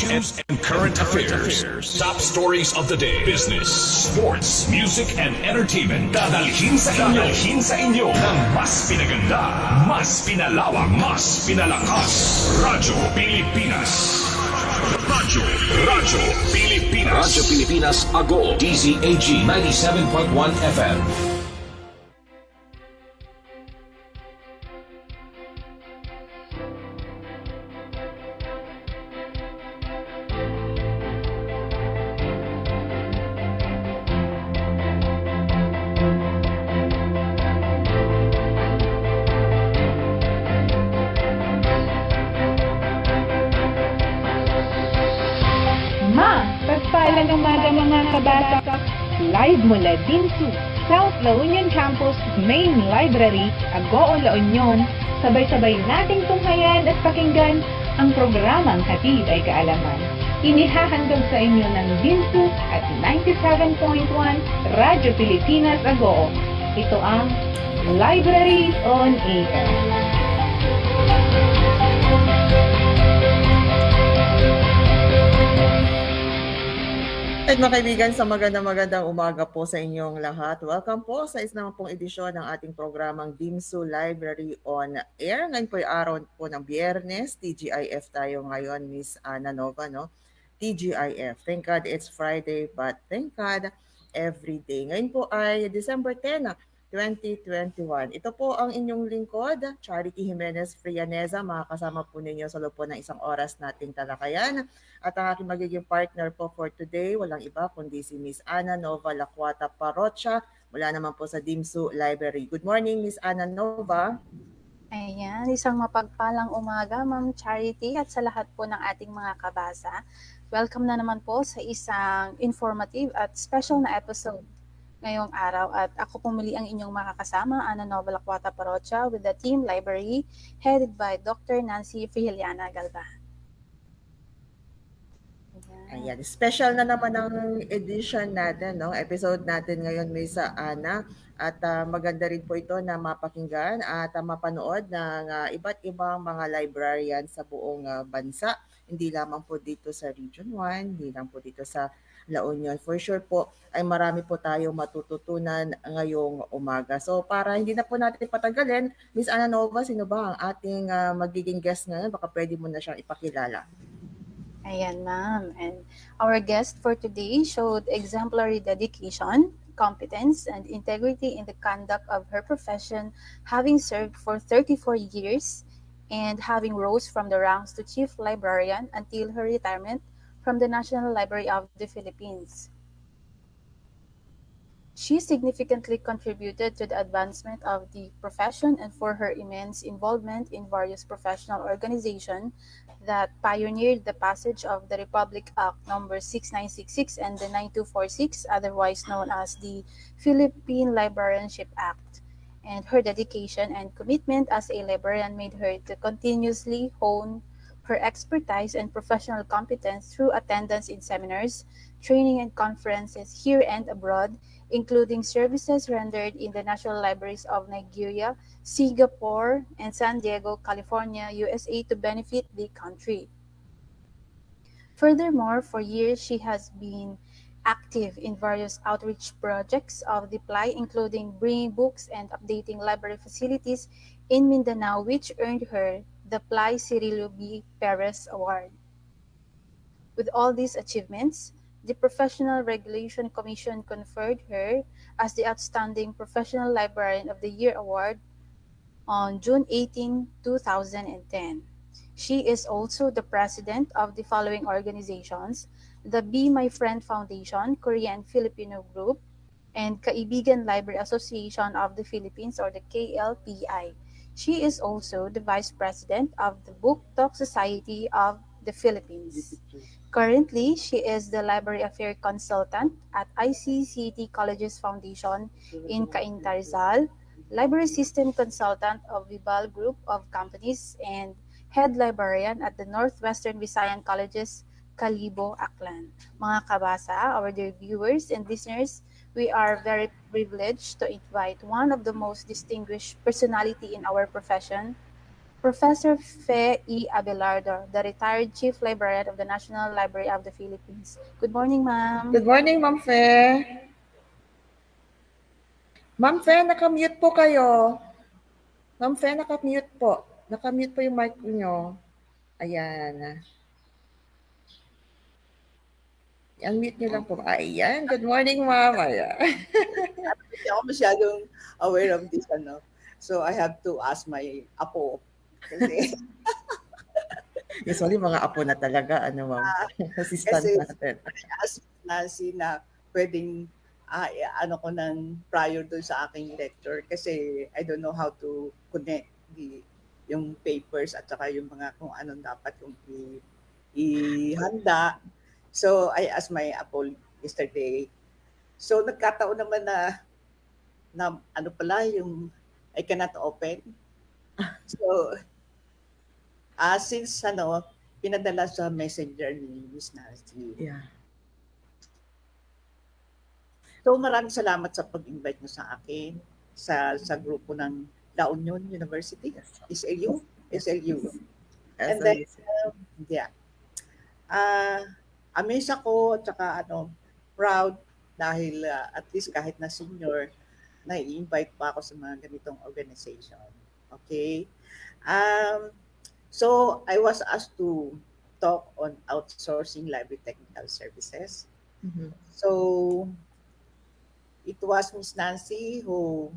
news and current affairs. Top stories of the day. Business, sports, music, and entertainment. Dadalhin sa inyo ng mas pinaganda, mas pinalawak, mas pinalakas. Radyo Pilipinas. Radyo Pilipinas. Radyo Pilipinas, Agoo, DZAG 97.1 FM. Pagpalang umaga mga kabasa, live mula DMMMSU, South La Union Campus, Main Library, Agoo, La Union, sabay-sabay nating tunghayan at pakinggan ang programang Hatid ay Kaalaman. Inihahandog sa inyo ng DMMMSU at 97.1 Radyo Pilipinas, Agoo. Ito ang Library on Air. At mga kaibigan, sa magandang umaga po sa inyong lahat. Welcome po sa isa naman pong edisyon ng ating programang DMMMSU Library on Air. Ngayon po ay araw po ng Biyernes. TGIF tayo ngayon, Miss Ana Nova, no? TGIF. Thank God it's Friday, but thank God every day. Ngayon po ay December 10, 2021. Ito po ang inyong lingkod, Charity Jimenez Frianeza. Makakasama po ninyo sa loob po ng isang oras nating talakayan. At ang aking magiging partner po for today, walang iba kundi si Miss Ana Nova Lacuata Parocha, mula naman po sa DMMMSU Library. Good morning, Miss Ana Nova. Ayan, isang mapagpalang umaga, Ma'am Charity, at sa lahat po ng ating mga kabasa. Welcome na naman po sa isang informative at special na episode ngayong araw. At ako pumuli ang inyong makakasama, Ana Nova Lacuata Parocha, with the team library headed by Dr. Nancy Frihiliana Galvan. Ayan, special na naman ang edition natin, no? Episode natin ngayon, Miss Ana. At maganda rin po ito na mapakinggan at mapanood ng iba't ibang mga librarian sa buong bansa. Hindi lamang po dito sa Region 1, hindi lang po dito sa La Union. For sure po ay marami po tayong matututunan ngayong umaga. So para hindi na po natin patagalin, Miss Ana Nova, sino ba ang ating magiging guest ngayon? Baka pwede mo na siyang ipakilala. Ayan, ma'am. And our guest for today showed exemplary dedication, competence, and integrity in the conduct of her profession, having served for 34 years and having rose from the ranks to chief librarian until her retirement from the National Library of the Philippines. She significantly contributed to the advancement of the profession and for her immense involvement in various professional organizations that pioneered the passage of the Republic Act No. 6966 and the 9246, otherwise known as the Philippine Librarianship Act. And her dedication and commitment as a librarian made her to continuously hone her expertise and professional competence through attendance in seminars, training and conferences here and abroad, including services rendered in the National Libraries of Nigeria, Singapore, and San Diego, California, USA to benefit the country. Furthermore, for years she has been active in various outreach projects of the PLI, including bringing books and updating library facilities in Mindanao, which earned her the PLI Cirilo B. Perez Award. With all these achievements, the Professional Regulation Commission conferred her as the Outstanding Professional Librarian of the Year Award on June 18, 2010. She is also the president of the following organizations: the Be My Friend Foundation, Korean Filipino Group, and Kaibigan Library Association of the Philippines, or the KLPI. She is also the vice president of the Book Talk Society of the Philippines. Currently, she is the Library Affair Consultant at ICCT Colleges Foundation in Cainta, Rizal, Library System Consultant of Vibal Group of Companies, and Head Librarian at the Northwestern Visayan Colleges, Calibo, Aklan. Mga kabasa, our dear viewers and listeners, we are very privileged to invite one of the most distinguished personality in our profession, Professor Fe E. Abelardo, the retired Chief Librarian of the National Library of the Philippines. Good morning, ma'am. Good morning, Ma'am Fe. Ma'am Fe, nakamute po kayo. Ma'am Fe, nakamute po. Nakamute po yung mic niyo. Ayan. Unmute niyo lang po. Ayan. Good morning, ma'am. Ayan. Hindi ako masyadong aware of this, ano. So, I have to ask my apo. Kasi, Usually, mga apo na talaga, ano, ma'am. Assistant kasi natin. ask Nancy na pwedeng ano ko ng prior doon sa aking lecture kasi I don't know how to connect yung papers at saka yung mga kung anong dapat kong ihanda. So, I asked my apo yesterday. So, nagkataon naman na ano pala yung I cannot open. So, since pinadala sa messenger ni Miss Nancy. Yeah. So, maraming salamat sa pag-invite niyo sa akin sa grupo ng La Union University, SLU. SLU. And then, yeah. Amazed ako at saka proud dahil at least kahit na senior, na-invite pa ako sa mga ganitong organization. Okay? So, I was asked to talk on outsourcing library technical services. Mhm. So, it was Miss Nancy who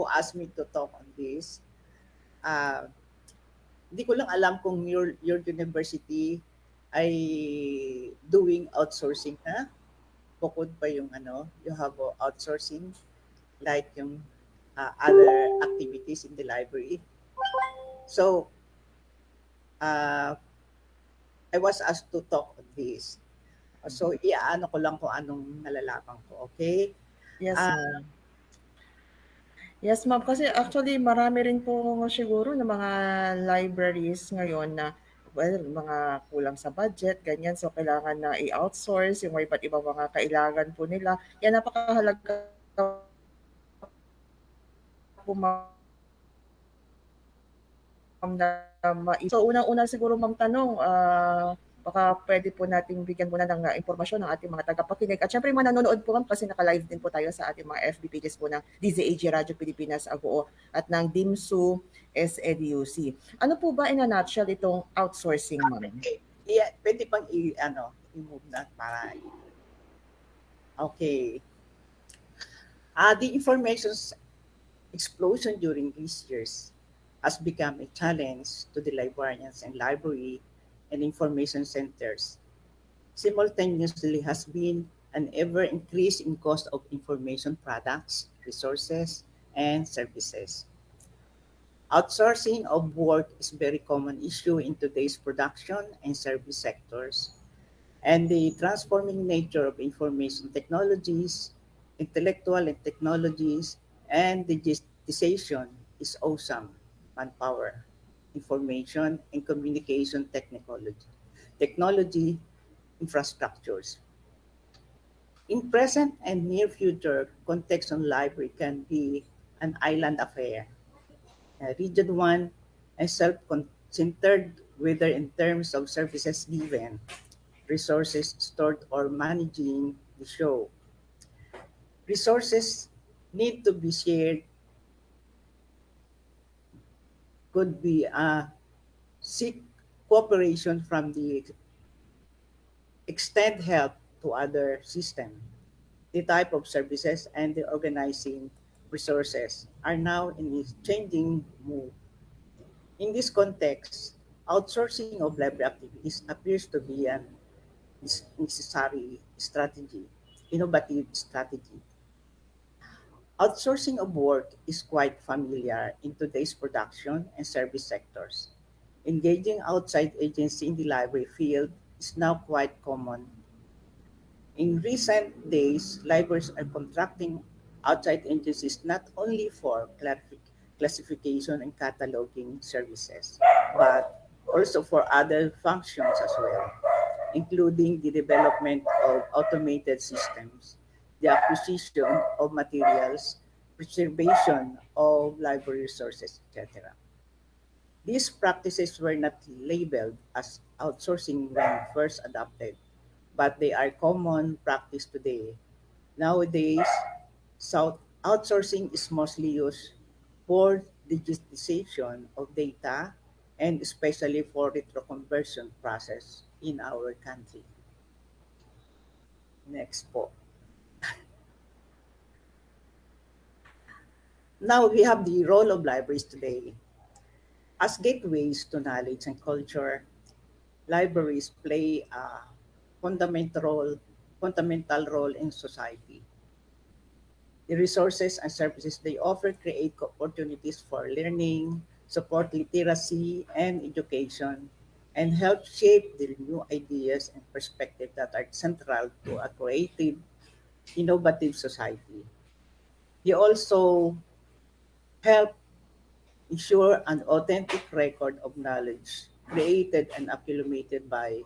asked me to talk on this. Hindi ko lang alam kung your university ay doing outsourcing na. Bukod pa yung you have outsourcing like yung other activities in the library. So, I was asked to talk on this. So, iaano ko lang kung anong nalalaman ko, okay? Yes, ma'am. Yes, ma'am. Kasi actually, marami rin po siguro ng mga libraries ngayon na, well, mga kulang sa budget, ganyan. So, kailangan na i-outsource yung iba't ibang mga kailangan po nila. Yan, napakahalaga po, ma'am, na So, unang-una siguro, ma'am, tanong, baka pwede po nating bigyan muna ng impormasyon ng ating mga tagapakinig. At syempre, mga nanonood po, ma'am, kasi naka-live din po tayo sa ating mga FB pages po ng DZAG Radio Pilipinas, Agoo, at ng DMMMSU-SLUC. Ano po ba in a nutshell itong outsourcing, ma'am? Yeah, pwede pang i-move na para okay. The information explosion during these years has become a challenge to the librarians and library and information centers. Simultaneously has been an ever increase in cost of information products, resources, and services. Outsourcing of work is a very common issue in today's production and service sectors. And the transforming nature of information technologies, intellectual and technologies, and digitization is awesome manpower, information, and communication technology infrastructures. In present and near future, context on library can be an island affair, region one, and self-centered, whether in terms of services given, resources stored, or managing the show. Resources need to be shared, could be seek cooperation from the extend help to other system. The type of services and the organizing resources are now in a changing move. In this context, outsourcing of library activities appears to be an necessary strategy, innovative strategy. Outsourcing of work is quite familiar in today's production and service sectors. Engaging outside agency in the library field is now quite common. In recent days, libraries are contracting outside agencies not only for classification and cataloging services, but also for other functions as well, including the development of automated systems, the acquisition of materials, preservation of library resources, etc. These practices were not labeled as outsourcing when first adopted, but they are common practice today. Nowadays, outsourcing is mostly used for digitization of data and especially for retroconversion process in our country. Next po. Now we have the role of libraries today. As gateways to knowledge and culture, libraries play a fundamental role in society. The resources and services they offer create opportunities for learning, support literacy and education, and help shape the new ideas and perspectives that are central to a creative, innovative society. They also help ensure an authentic record of knowledge created and accumulated by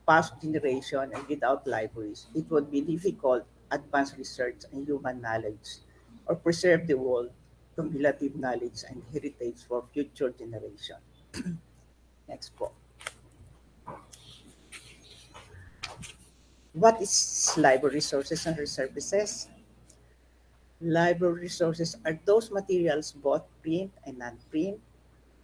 past generation, and without libraries, it would be difficult advance research and human knowledge or preserve the world cumulative knowledge and heritage for future generation. Next po. What is library resources and services? Library resources are those materials, both print and non-print,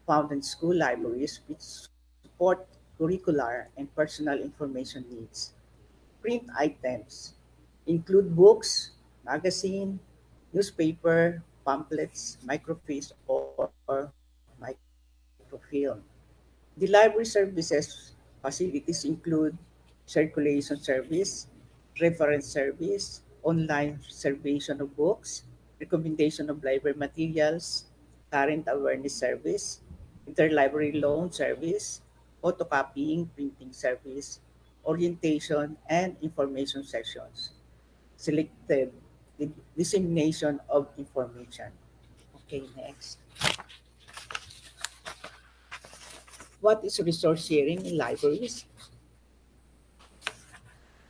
found in school libraries which support curricular and personal information needs. Print items include books, magazine, newspaper, pamphlets, microfiche, or microfilm. The library services facilities include circulation service, reference service, online reservation of books, recommendation of library materials, current awareness service, interlibrary loan service, photocopying, printing service, orientation, and information sessions. Selected the dissemination of information. Okay, next. What is resource sharing in libraries?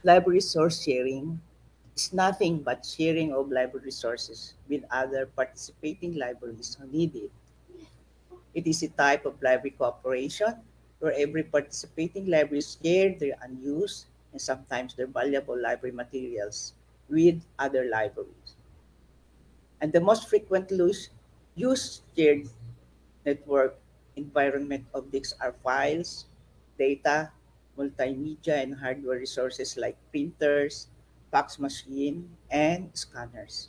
Library resource sharing is nothing but sharing of library resources with other participating libraries who need it. It is a type of library cooperation where every participating library shares their unused and sometimes their valuable library materials with other libraries. And the most frequent used shared network environment objects are files, data, multimedia, and hardware resources like printers, fax machine, and scanners.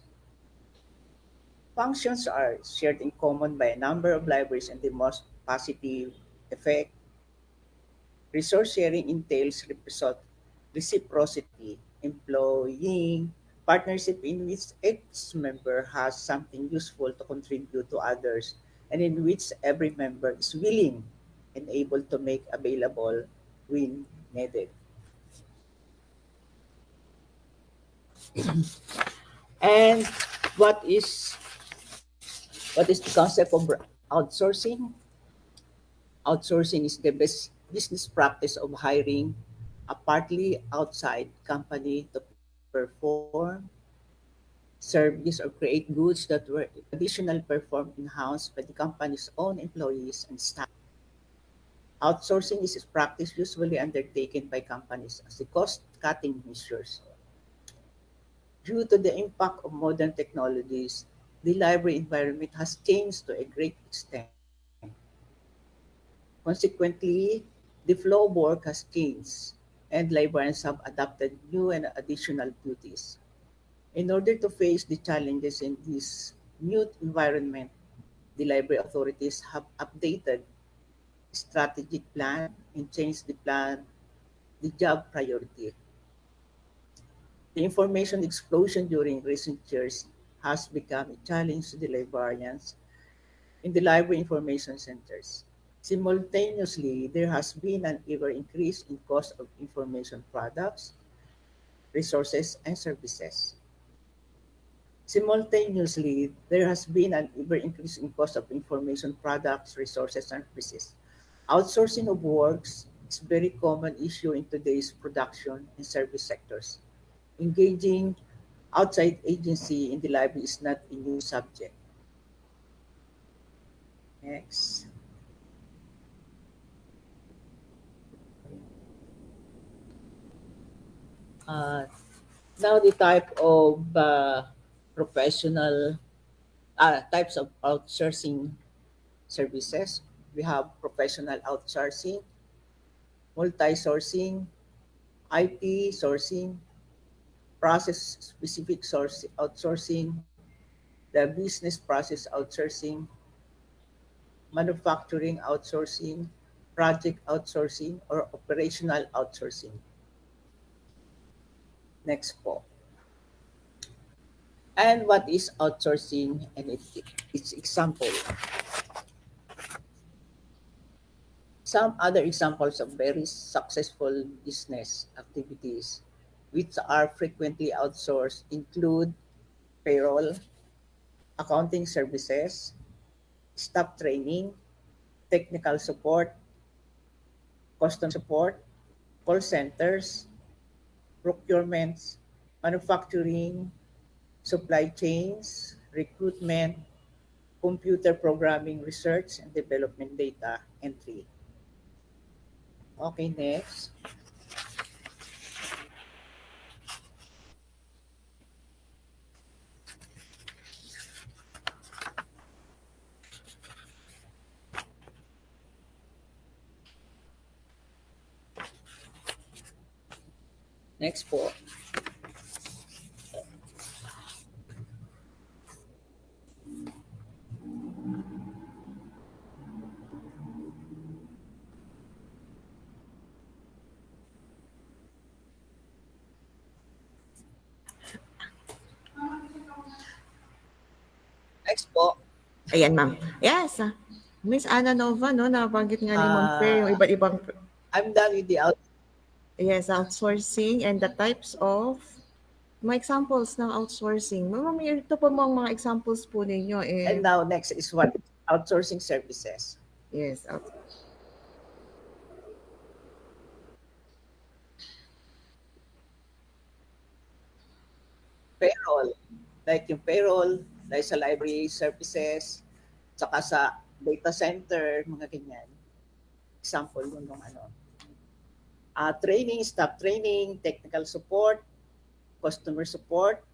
Functions are shared in common by a number of libraries, and the most positive effect. Resource sharing entails reciprocity, employing partnership in which each member has something useful to contribute to others and in which every member is willing and able to make available when needed. And what is what is the concept of outsourcing? Outsourcing is the best business practice of hiring a partly outside company to perform service or create goods that were traditionally performed in-house by the company's own employees and staff. Outsourcing is a practice usually undertaken by companies as a cost-cutting measures. Due to the impact of modern technologies, the library environment has changed to a great extent. Consequently, the flow of work has changed, and librarians have adopted new and additional duties. In order to face the challenges in this new environment, the library authorities have updated strategic plan and changed the job priority. The information explosion during recent years has become a challenge to the librarians in the library information centers. Simultaneously, there has been an ever increase in cost of information products, resources, and services. Simultaneously, there has been an ever increase in cost of information products, resources, and services. Outsourcing of works is a very common issue in today's production and service sectors. Engaging outside agency in the library is not a new subject. Next. Uh, Now the type of professional types of outsourcing services. We have professional outsourcing, multi-sourcing, IT sourcing, process-specific source outsourcing, the business process outsourcing, manufacturing outsourcing, project outsourcing, or operational outsourcing. Next po. And what is outsourcing and its example? Some other examples of very successful business activities which are frequently outsourced include payroll, accounting services, staff training, technical support, customer support, call centers, procurements, manufacturing, supply chains, recruitment, computer programming, research and development, data entry. Okay, next. Next po. Next po. Ayan, ma'am. Yes. Miss Ana Nova, no, nabanggit nga ni Ma'am Fair yung Ah, iba't ibang I'm done with the outsourcing and the types of mga examples ng outsourcing. Ma'am, ito po mga examples po ninyo. and now next is what outsourcing services. Yes, Payroll, like yung payroll, like sa library services, saka sa data center, mga ganyan. Example yun ng ano. Training, staff training, technical support, customer support,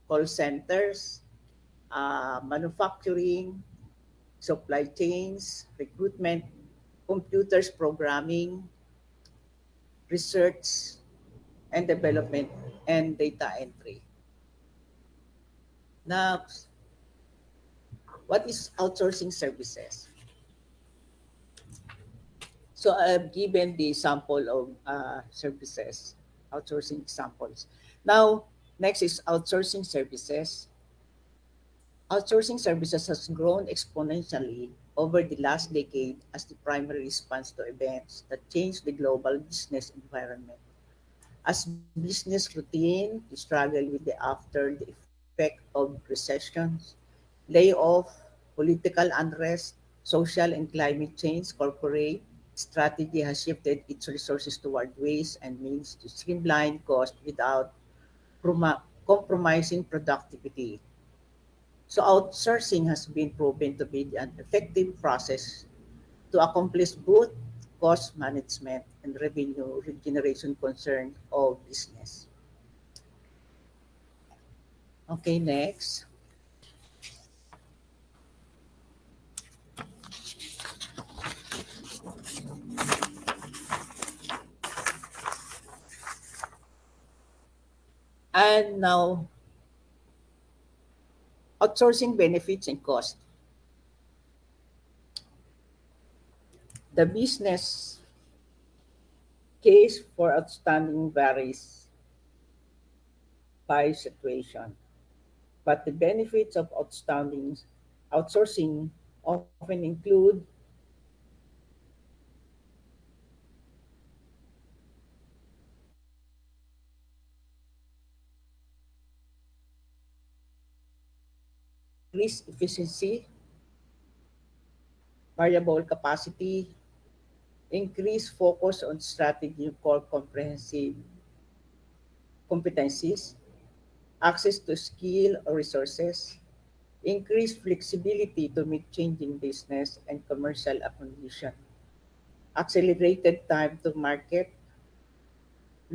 call centers, manufacturing, supply chains, recruitment, computers programming, research and development, and data entry. Now, what is outsourcing services? So I've given the sample of services, outsourcing examples. Now, next is outsourcing services. Outsourcing services has grown exponentially over the last decade as the primary response to events that change the global business environment. As business routine struggle with the after the effect of recessions, layoff, political unrest, social and climate change, corporate strategy has shifted its resources toward ways and means to streamline cost without compromising productivity. So outsourcing has been proven to be an effective process to accomplish both cost management and revenue generation concern of business. Okay, next. And now, outsourcing benefits and cost. The business case for outstanding varies by situation, but the benefits of outsourcing often include increased efficiency, variable capacity, increased focus on strategy core comprehensive competencies, access to skill or resources, increased flexibility to meet changing business and commercial conditions, accelerated time to market,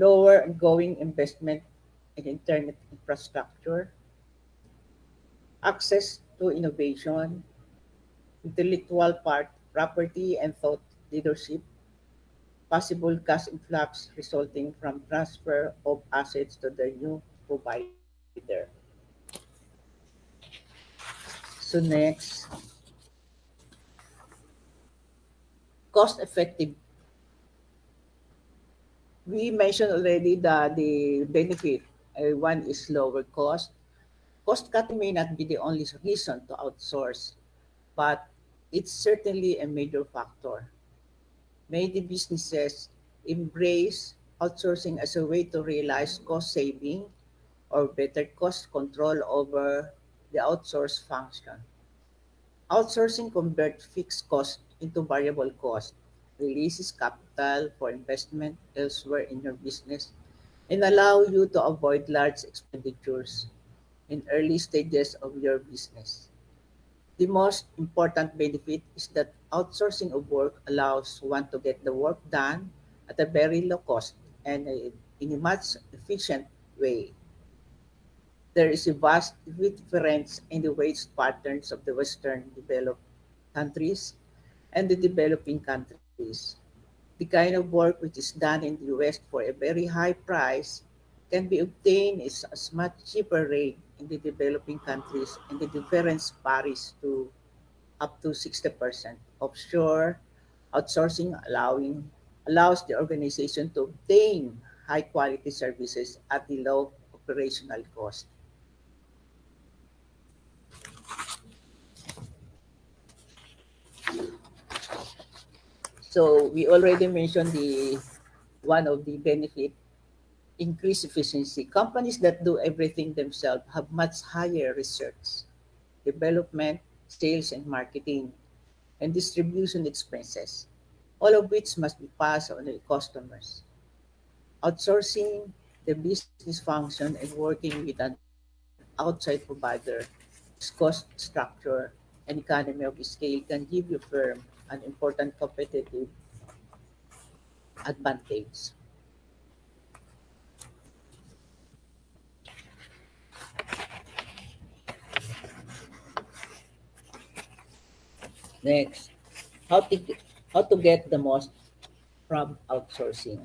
lower ongoing investment in internet infrastructure, access to innovation, intellectual property and thought leadership, possible cash influx resulting from transfer of assets to the new provider. So next, cost effective. We mentioned already that the benefit, one is lower cost. Cost cutting may not be the only reason to outsource, but it's certainly a major factor. Many businesses embrace outsourcing as a way to realize cost saving or better cost control over the outsourced function. Outsourcing converts fixed cost into variable cost, releases capital for investment elsewhere in your business, and allow you to avoid large expenditures in early stages of your business. The most important benefit is that outsourcing of work allows one to get the work done at a very low cost and in a much efficient way. There is a vast difference in the wage patterns of the Western developed countries and the developing countries. The kind of work which is done in the West for a very high price can be obtained is as much cheaper rate in the developing countries, and the difference varies to up to 60%. Offshore outsourcing allows the organization to obtain high quality services at the low operational cost. So we already mentioned the one of the benefit, increased efficiency. Companies that do everything themselves have much higher research, development, sales and marketing, and distribution expenses, all of which must be passed on to the customers. Outsourcing the business function and working with an outside provider, its cost structure and economy of scale can give your firm an important competitive advantage. Next, how to, how to get the most from outsourcing.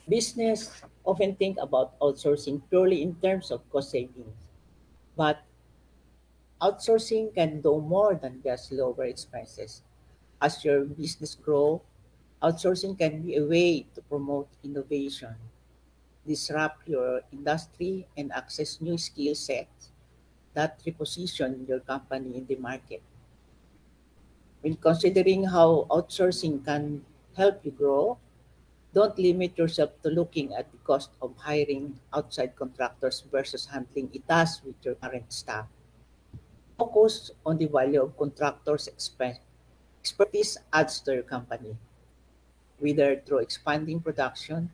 Business often think about outsourcing purely in terms of cost savings, but outsourcing can do more than just lower expenses. As your business grow, outsourcing can be a way to promote innovation, disrupt your industry, and access new skill sets that reposition your company in the market. When considering how outsourcing can help you grow, don't limit yourself to looking at the cost of hiring outside contractors versus handling a task with your current staff. Focus on the value of contractors' expertise adds to your company, whether through expanding production,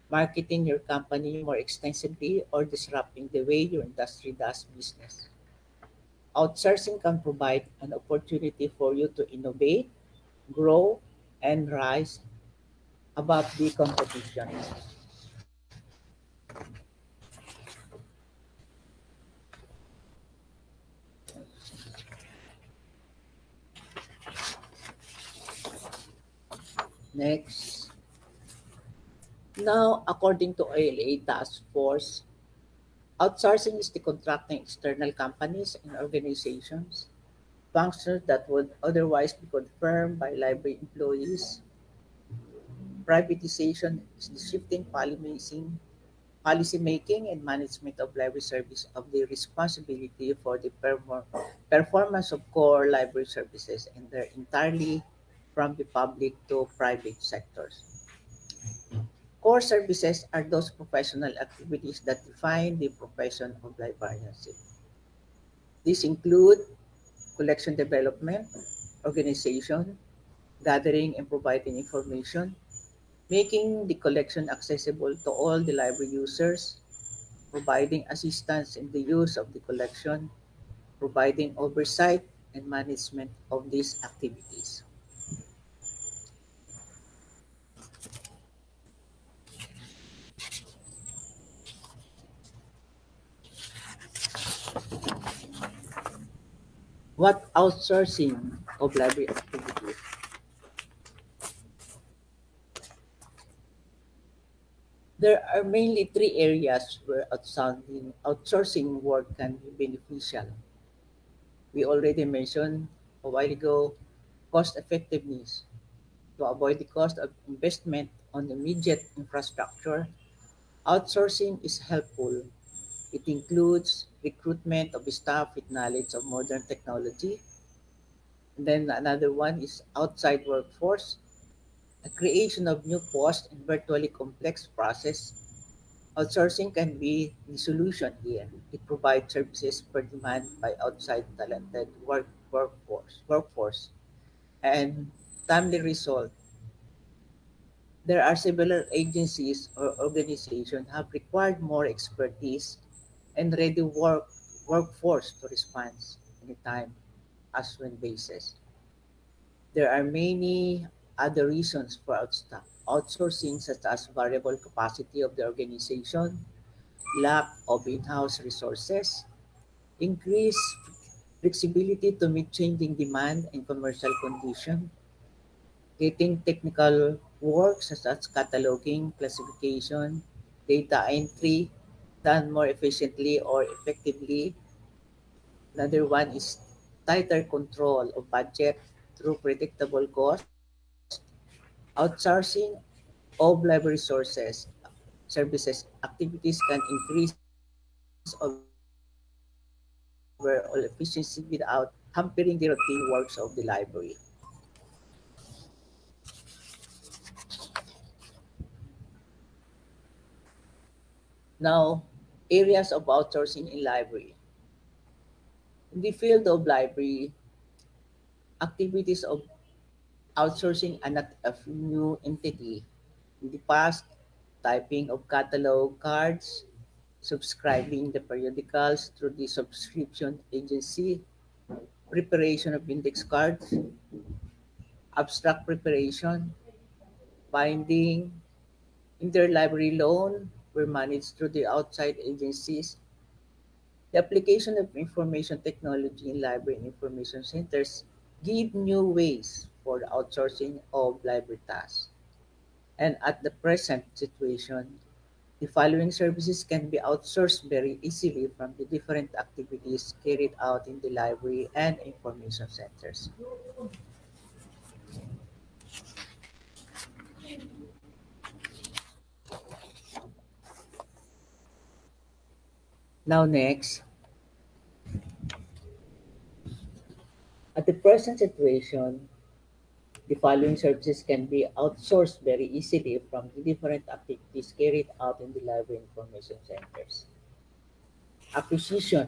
marketing your company more extensively, or disrupting the way your industry does business. Outsourcing can provide an opportunity for you to innovate, grow, and rise above the competition. Next, now according to ALA Task Force, outsourcing is the contracting external companies and organizations functions that would otherwise be confirmed by library employees. Privatization is the shifting policy making and management of library service of the responsibility for the performance of core library services and they're entirely from the public to private sectors. Core services are those professional activities that define the profession of librarianship. These include collection development, organization, gathering and providing information, making the collection accessible to all the library users, providing assistance in the use of the collection, providing oversight and management of these activities. What outsourcing of library activities? There are mainly three areas where outsourcing work can be beneficial. We already mentioned a while ago cost effectiveness. To avoid the cost of investment on immediate infrastructure, outsourcing is helpful. It includes recruitment of staff with knowledge of modern technology. And then another one is outside workforce, a creation of new posts in virtually complex process. Outsourcing can be the solution here. It provides services per demand by outside talented workforce. And timely result. There are several agencies or organizations have required more expertise and ready workforce to respond anytime as when basis. There are many other reasons for outsourcing such as variable capacity of the organization, lack of in-house resources, increased flexibility to meet changing demand and commercial condition, getting technical work such as cataloging, classification, data entry done more efficiently or effectively. Another one is tighter control of budget through predictable cost, outsourcing of library services activities can increase overall efficiency without hampering the routine works of the library. Now, areas of outsourcing in library. In the field of library, activities of outsourcing are not a new entity. In the past, typing of catalog cards, subscribing the periodicals through the subscription agency, preparation of index cards, abstract preparation, binding, interlibrary loan were managed through the outside agencies. The application of information technology in library and information centers give new ways for the outsourcing of library tasks. And at the present situation, the following services can be outsourced very easily from the different activities carried out in the library and information centers. Now next, at the present situation, the following services can be outsourced very easily from the different activities carried out in the library information centers. Acquisition,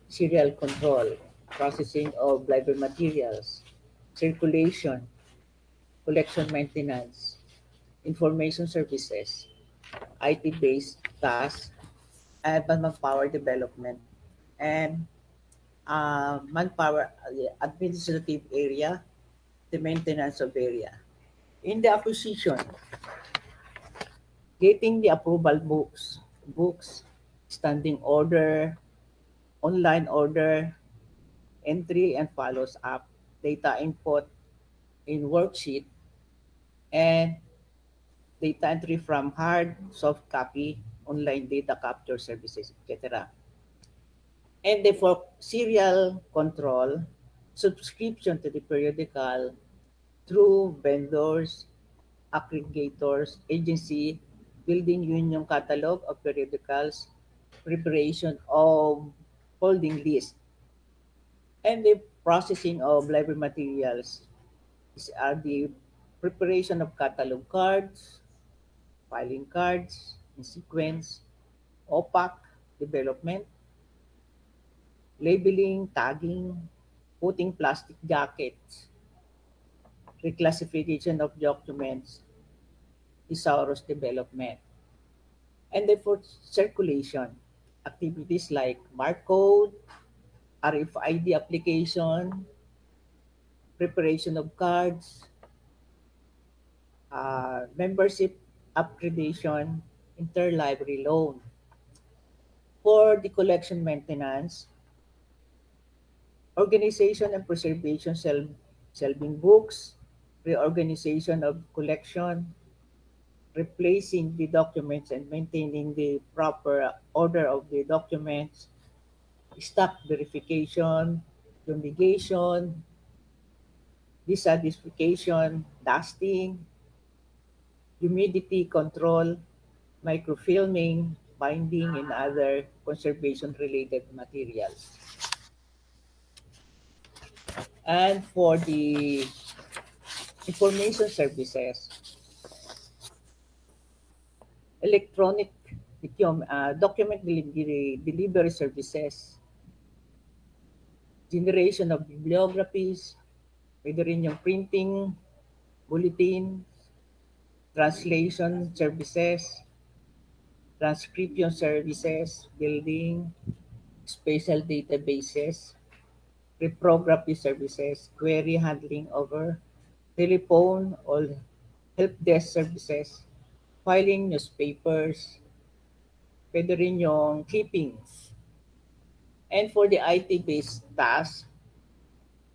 serial control, processing of library materials, circulation, collection maintenance, information services, IT-based tasks, and manpower development, and manpower administrative area, the maintenance of area. In the acquisition, getting the approval books, standing order, online order, entry and follows up, data input in worksheet, and data entry from hard, soft copy, online data capture services, etc. And for serial control, subscription to the periodical through vendors, aggregators, agency, building union catalog of periodicals, preparation of holding list, and the processing of library materials. These are the preparation of catalog cards, filing cards in sequence, OPAC development, labeling, tagging, putting plastic jackets, reclassification of documents, thesaurus development, and then for circulation, activities like barcode, RFID application, preparation of cards, membership upgradation, interlibrary loan. For the collection maintenance, organization and preservation, shelving books, reorganization of collection, replacing the documents and maintaining the proper order of the documents, stock verification, fumigation, desacidification, dusting, humidity control, microfilming, binding, and other conservation-related materials. And for the information services, electronic document delivery services, generation of bibliographies, pwede rin yung printing, bulletin, translation services, transcription services, building, spatial databases, cryptography services, query handling over telephone or help desk services, filing newspapers, pwede rin yung clippings. And for the IT-based tasks,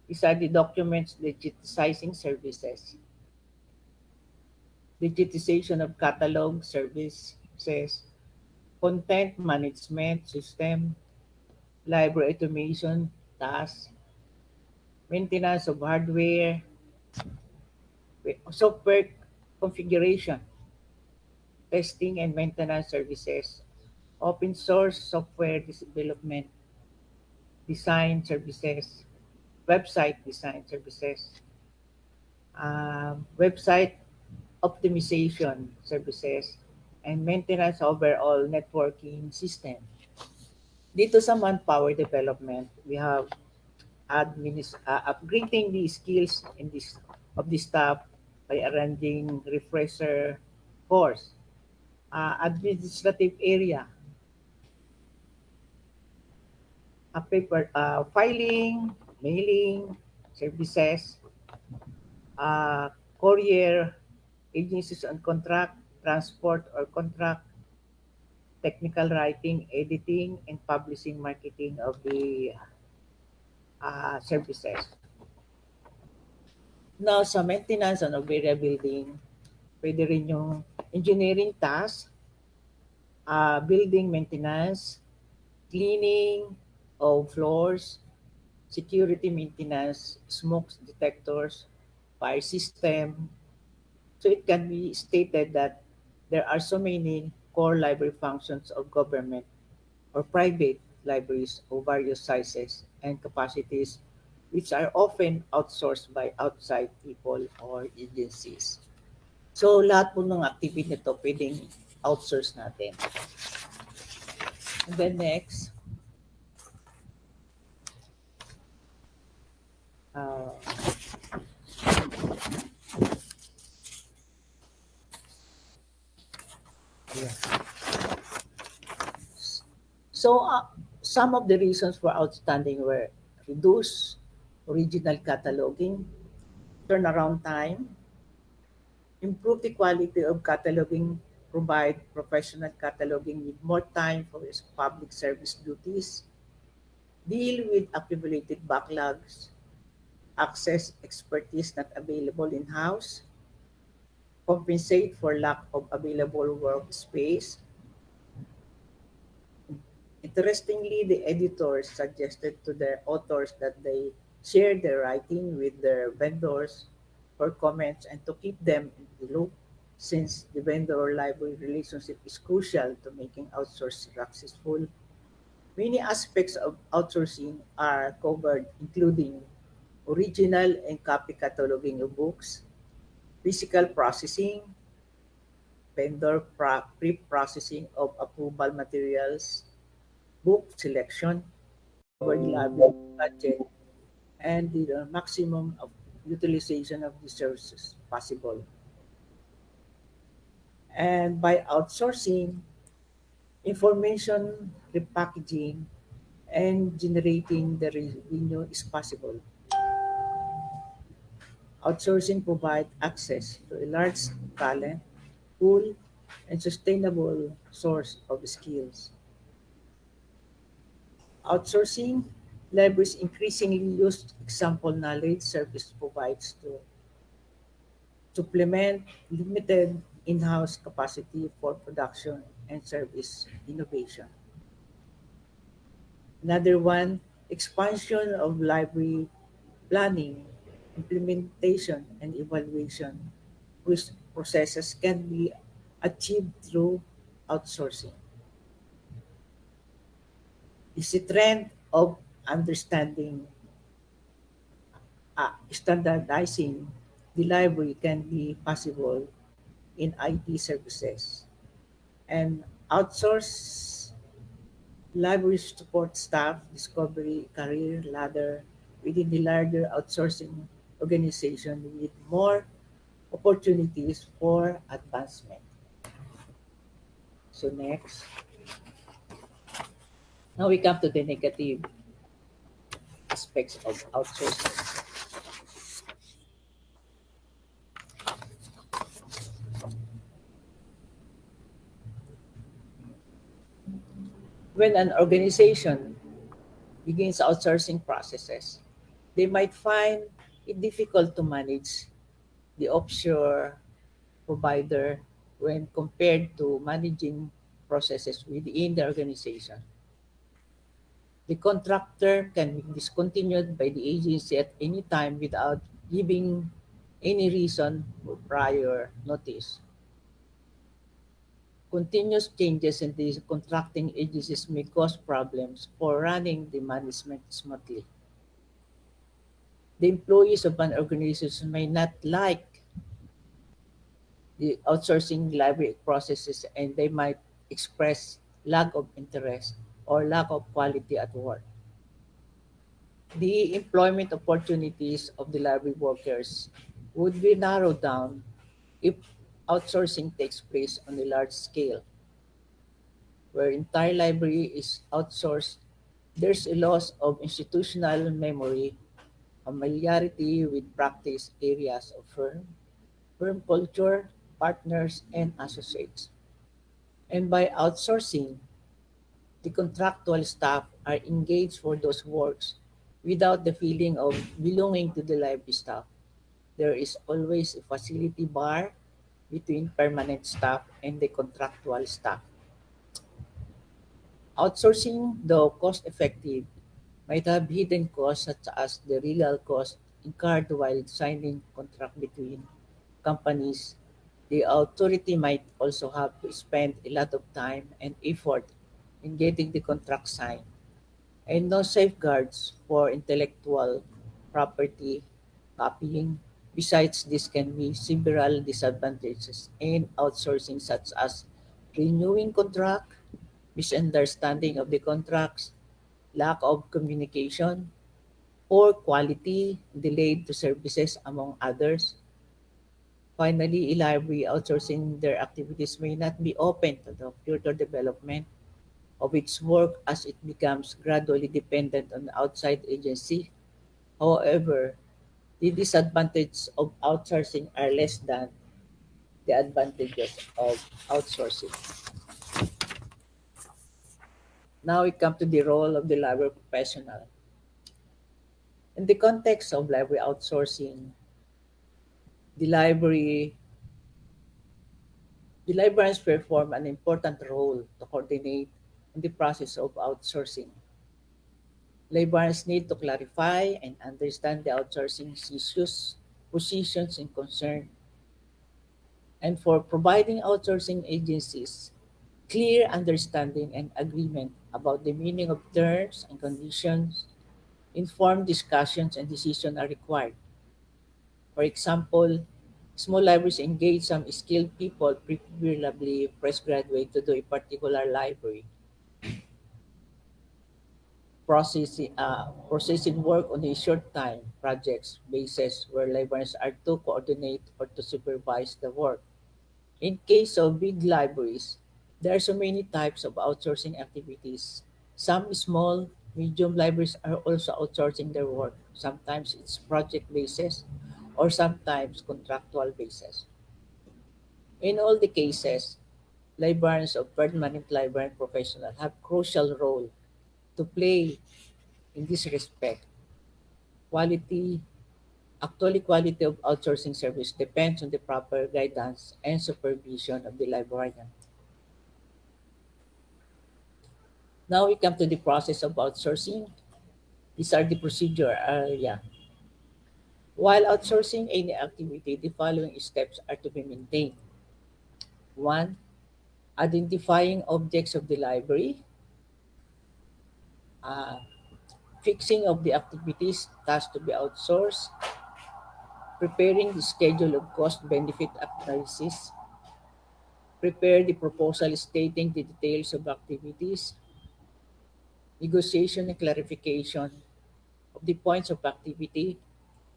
these are the documents digitizing services, digitization of catalog services, content management system, library automation tasks, maintenance of hardware, software configuration, testing and maintenance services, open source software development, design services, website design services, website optimization services, and maintenance overall networking system. Dito sa manpower development, we have upgrading the skills in this of the staff by arranging refresher course, administrative area, paper filing, mailing services, courier agencies on contract, transport or contract, technical writing, editing, and publishing, marketing of the services. Now, sa maintenance and area building, pwede rin yung engineering tasks, building maintenance, cleaning of floors, security maintenance, smoke detectors, fire system. So it can be stated that there are so many core library functions of government or private libraries of various sizes and capacities which are often outsourced by outside people or agencies. So lahat po ng activity nito pwedeng outsource natin. And then next, uh, yeah. So some of the reasons for outstanding were reduced original cataloging, turnaround time, improve the quality of cataloging, provide professional cataloging with more time for its public service duties, deal with accumulated backlogs, access expertise not available in-house, compensate for lack of available workspace. Interestingly, the editors suggested to their authors that they share their writing with their vendors for comments and to keep them in the loop since the vendor-library relationship is crucial to making outsourcing successful. Many aspects of outsourcing are covered, including original and copy cataloging of books, physical processing, vendor pre-processing of approval materials, book selection, covered library budget, and the maximum of utilization of the services possible. And by outsourcing, information repackaging and generating the revenue is possible. Outsourcing provides access to a large talent pool and sustainable source of skills. Outsourcing, libraries increasingly use example knowledge service provides to supplement limited in-house capacity for production and service innovation. Another one, expansion of library planning, implementation, and evaluation, which processes can be achieved through outsourcing. Is a trend of understanding, standardizing the library can be possible in IT services and outsource library support staff, discovery, career ladder within the larger outsourcing organization with more opportunities for advancement. So next, now we come to the negative aspects of outsourcing. When an organization begins outsourcing processes, they might find it difficult to manage the offshore provider when compared to managing processes within the organization. The contractor can be discontinued by the agency at any time without giving any reason or prior notice. Continuous changes in the contracting agencies may cause problems for running the management smoothly. The employees of an organization may not like the outsourcing library processes and they might express lack of interest or lack of quality at work. The employment opportunities of the library workers would be narrowed down if outsourcing takes place on a large scale. Where entire library is outsourced, there's a loss of institutional memory, familiarity with practice areas of firm culture, partners, and associates. And by outsourcing, the contractual staff are engaged for those works without the feeling of belonging to the library staff. There is always a facility bar between permanent staff and the contractual staff. Outsourcing, though cost effective, might have hidden costs such as the legal cost incurred while signing contract between companies. The authority might also have to spend a lot of time and effort in getting the contract signed, and no safeguards for intellectual property copying. Besides, this can be several disadvantages in outsourcing, such as renewing contract, misunderstanding of the contracts, lack of communication, poor quality, delayed to services, among others. Finally, a library outsourcing their activities may not be open to the future development of its work as it becomes gradually dependent on outside agency. However, the disadvantages of outsourcing are less than the advantages of outsourcing. Now we come to the role of the library professional. In the context of library outsourcing, the library the librarians perform an important role to coordinate in the process of outsourcing. Librarians need to clarify and understand the outsourcing issues, positions, and concern, and for providing outsourcing agencies clear understanding and agreement about the meaning of terms and conditions. Informed discussions and decisions are required. For example, small libraries engage some skilled people, preferably fresh graduate, to do a particular library processing work on a short time projects basis where librarians are to coordinate or to supervise the work. In case of big libraries, there are so many types of outsourcing activities. Some small, medium libraries are also outsourcing their work. Sometimes it's project basis or sometimes contractual basis. In all the cases, librarians of permanent librarian professional have crucial role to play in this respect. Quality quality of outsourcing service depends on the proper guidance and supervision of the librarian. Now we come to the process of outsourcing. These are the procedure. While outsourcing any activity, the following steps are to be maintained. One, identifying objects of the library, uh, fixing of the activities tasked to be outsourced, preparing the schedule of cost-benefit analysis, prepare the proposal stating the details of activities, negotiation and clarification of the points of activity,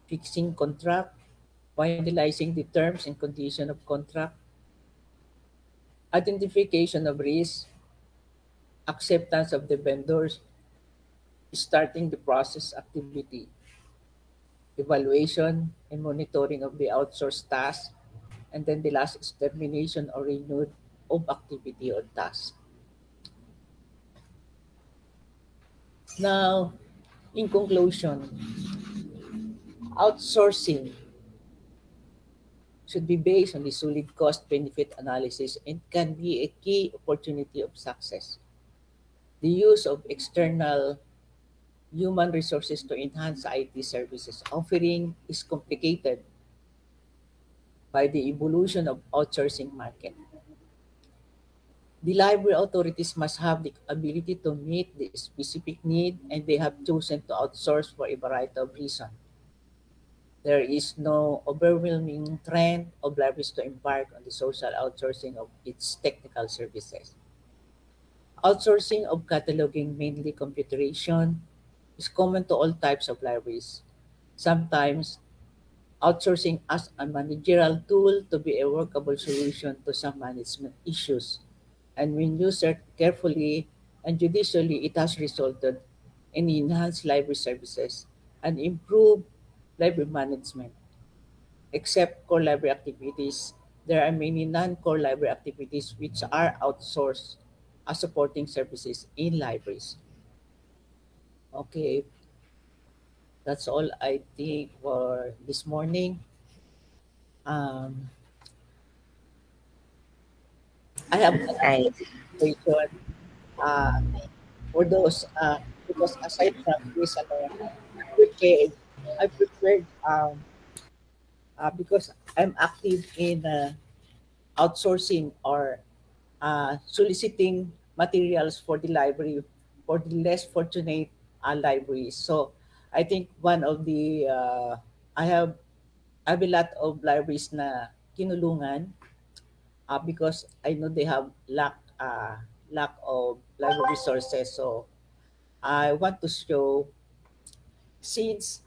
fixing contract, finalizing the terms and condition of contract, identification of risk, acceptance of the vendors, starting the process activity, evaluation and monitoring of the outsourced task, and then the last is termination or renewed of activity or task. Now, in conclusion, outsourcing should be based on the solid cost-benefit analysis and can be a key opportunity of success. The use of external human resources to enhance IT services offering is complicated by the evolution of outsourcing market. The library authorities must have the ability to meet the specific need, and they have chosen to outsource for a variety of reasons. There is no overwhelming trend of libraries to embark on the social outsourcing of its technical services. Outsourcing of cataloging, mainly computerization, is common to all types of libraries. Sometimes, outsourcing as a managerial tool to be a workable solution to some management issues. And when used carefully and judicially, it has resulted in enhanced library services and improved library management. Except core library activities, there are many non-core library activities which are outsourced as supporting services in libraries. Okay, that's all I think for this morning. Um, I have another I question uh, for those because aside from this, I prepared because I'm active in outsourcing or soliciting materials for the library for the less fortunate libraries. So I think one of the I have a lot of libraries na kinulungan because I know they have lack of library resources. So I want to show since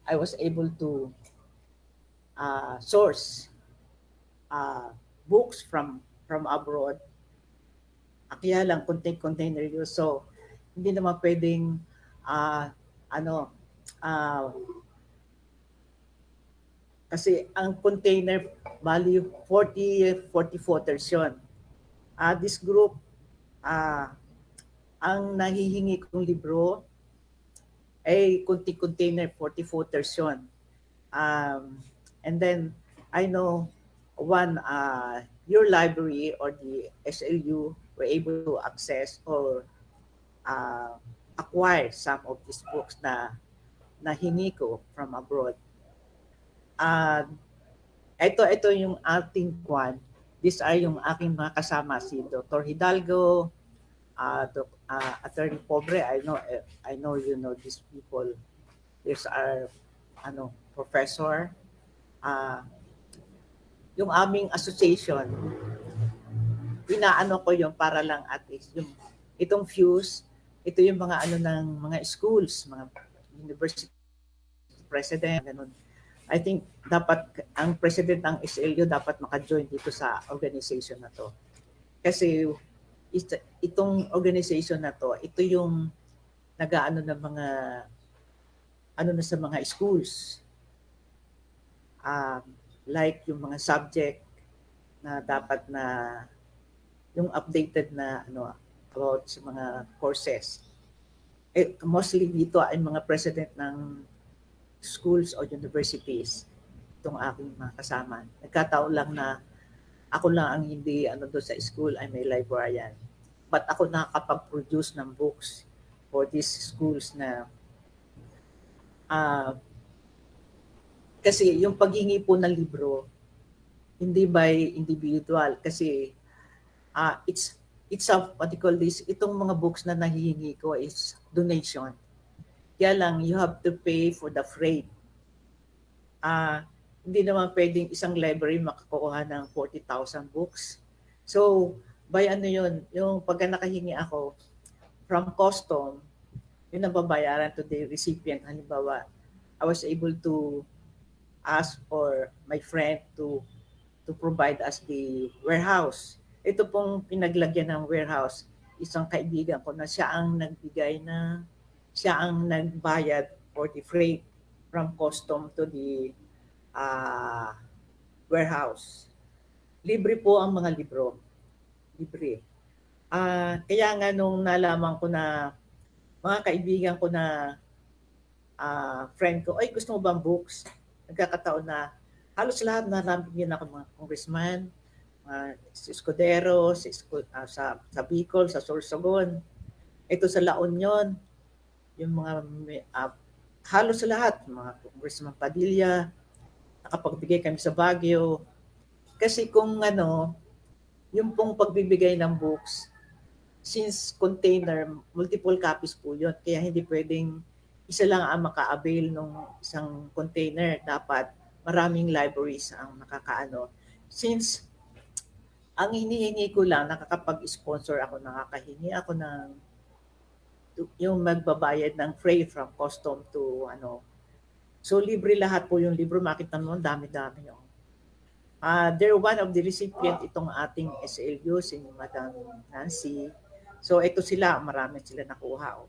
I was able to source uh, books from abroad. Kaya lang container use. So hindi naman pwedeng ah, ano ah, kasi ang container value 40 footers yun. This group ah, ang nahihingi kong libro ay container 40 footers yun. And then I know your library or the SLU were able to access or acquire some of these books na nahingi ko from abroad. Ito yung ating kwan. These are yung aking mga kasama, si Dr. Hidalgo, Attorney Pobre. I know you know these people. There's our professor. Yung aming association, inaano ko yung para lang at least yung itong fuse, ito yung mga ng mga schools, mga university president, ganun. I think dapat ang president ng SLU dapat maka-join dito sa organization na to. Kasi itong organization na to, ito yung nag-aano ng mga na sa mga schools. Like yung mga subject na dapat na yung updated na about sa mga courses. Mostly dito ay mga president ng schools o universities, itong aking mga kasama. Nagkataon lang na ako lang ang hindi doon sa school ay may librarian. But ako nakakapag-produce ng books for these schools na kasi yung paghingi po ng libro, hindi by individual kasi it's a, what you call this, itong mga books na nahihingi ko is donation. Kaya lang, you have to pay for the freight. Hindi naman pwedeng isang library makakuha ng 40,000 books. So, by yun, yung pagka nakahingi ako from custom, yun ang babayaran to the recipient. Halimbawa, I was able to ask for my friend to provide us the warehouse. Ito pong pinaglagyan ng warehouse, isang kaibigan ko na siya ang nagbayad for the freight from custom to the warehouse. Libre po ang mga libro. Libre. Kaya nga nung nalaman ko na mga kaibigan ko na friend ko, ay gusto mo bang books? Nagkakataon na halos lahat na nabigyan ako mga congressman, si Escudero, sa Bicol, sa Sorsogon, ito sa La Union, yung mga halos sa lahat, mga congressman Padilla, nakapagbigay kami sa Baguio. Kasi kung yung pong pagbibigay ng books, since container, multiple copies po yun, kaya hindi pwedeng isa lang ang maka-avail ng isang container. Dapat maraming libraries ang nakakaano. Since ang hinihingi ko lang, nakakapag-sponsor ako, nakakahingi ako ng yung magbabayad ng freight from custom to So libre lahat po yung libro. Makita mo, dami-dami yung. They're one of the recipient itong ating SLU, si Madam Nancy. So ito sila, marami sila nakuha.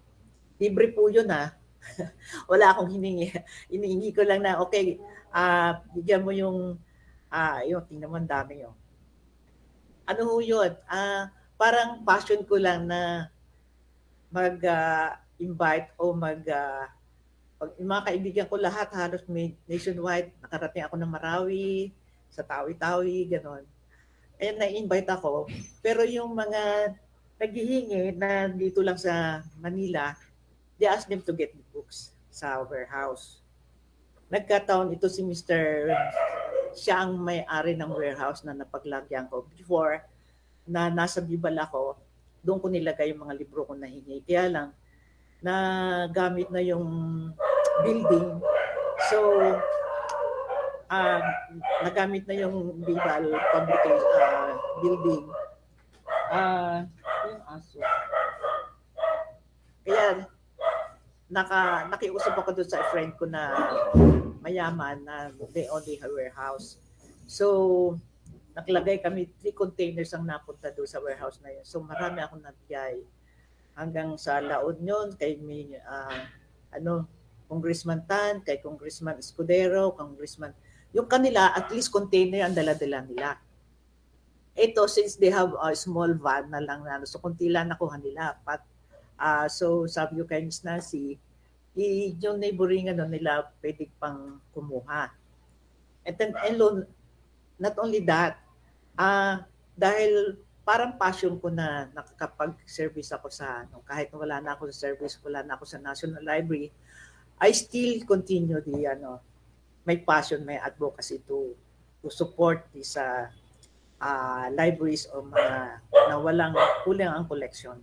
Libre po yun Wala akong hiningi. Hinihingi ko lang na, okay, bigyan mo yung tingnan mo, dami yun. Ano ho yun? Parang passion ko lang na mag-invite o yung mga kaibigan ko lahat, halos may nationwide, nakarating ako ng Marawi, sa Tawi-Tawi, gano'n. Ayan, na-invite ako. Pero yung mga naghihingi na dito lang sa Manila, they ask them to get the books sa warehouse. Nagkataon ito si Mr. Siya ang may-ari ng warehouse na napaglagyan ko. Before, na nasa Bibal ako, doon ko nilagay yung mga libro ko na hingi. Kaya lang, nagamit na yung building. So, nagamit na yung Bibal public building. Yung aso. Kaya, nakiusap ako doon sa friend ko na mayaman na they only have warehouse. So, naglagay kami 3 containers ang napunta doon sa warehouse na yun. So, marami akong nabigay. Hanggang sa La Union, kay may, Congressman Tan, kay Congressman Escudero, Congressman, yung kanila, at least container ang dala-dala nila. Ito, since they have a small van na lang, so kunti lang nakuha nila. So sabi ko kay Ms. Nancy, yung neighboring nila pwede pang kumuha. And then, not only that, dahil parang passion ko na nakakapag-service ako sa, kahit wala na ako sa service, wala na ako sa National Library, I still continue my passion, my advocacy to support these libraries o mga na walang kulang ang collection.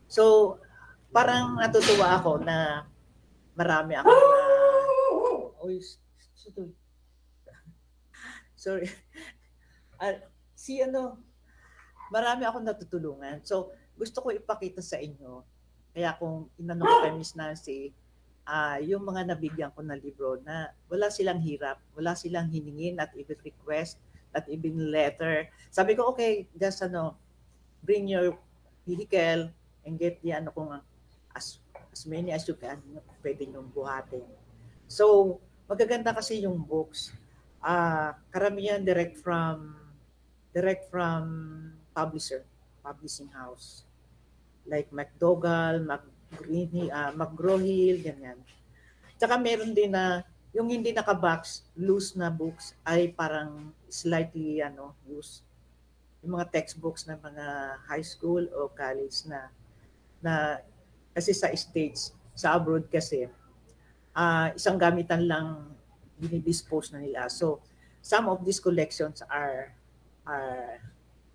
So, parang natutuwa ako na marami ako sorry. Marami akong natutulungan. So, gusto ko ipakita sa inyo. Kaya kung inanong ko kay Ms. Nancy, yung mga nabigyan ko na libro na wala silang hirap, wala silang hiningin at even request, at even letter. Sabi ko, okay, just bring your vehicle and get the kung as many as you can, pwede nyo buhatin. So, magaganda kasi yung books. Karamihan direct from publishing house. Like McDougall, McGraw-Hill, ganyan. Tsaka meron din na yung hindi naka-box, loose na books ay parang slightly loose. Yung mga textbooks ng mga high school o college na kasi sa States, sa abroad kasi, isang gamitan lang dinidispose na nila. So, some of these collections are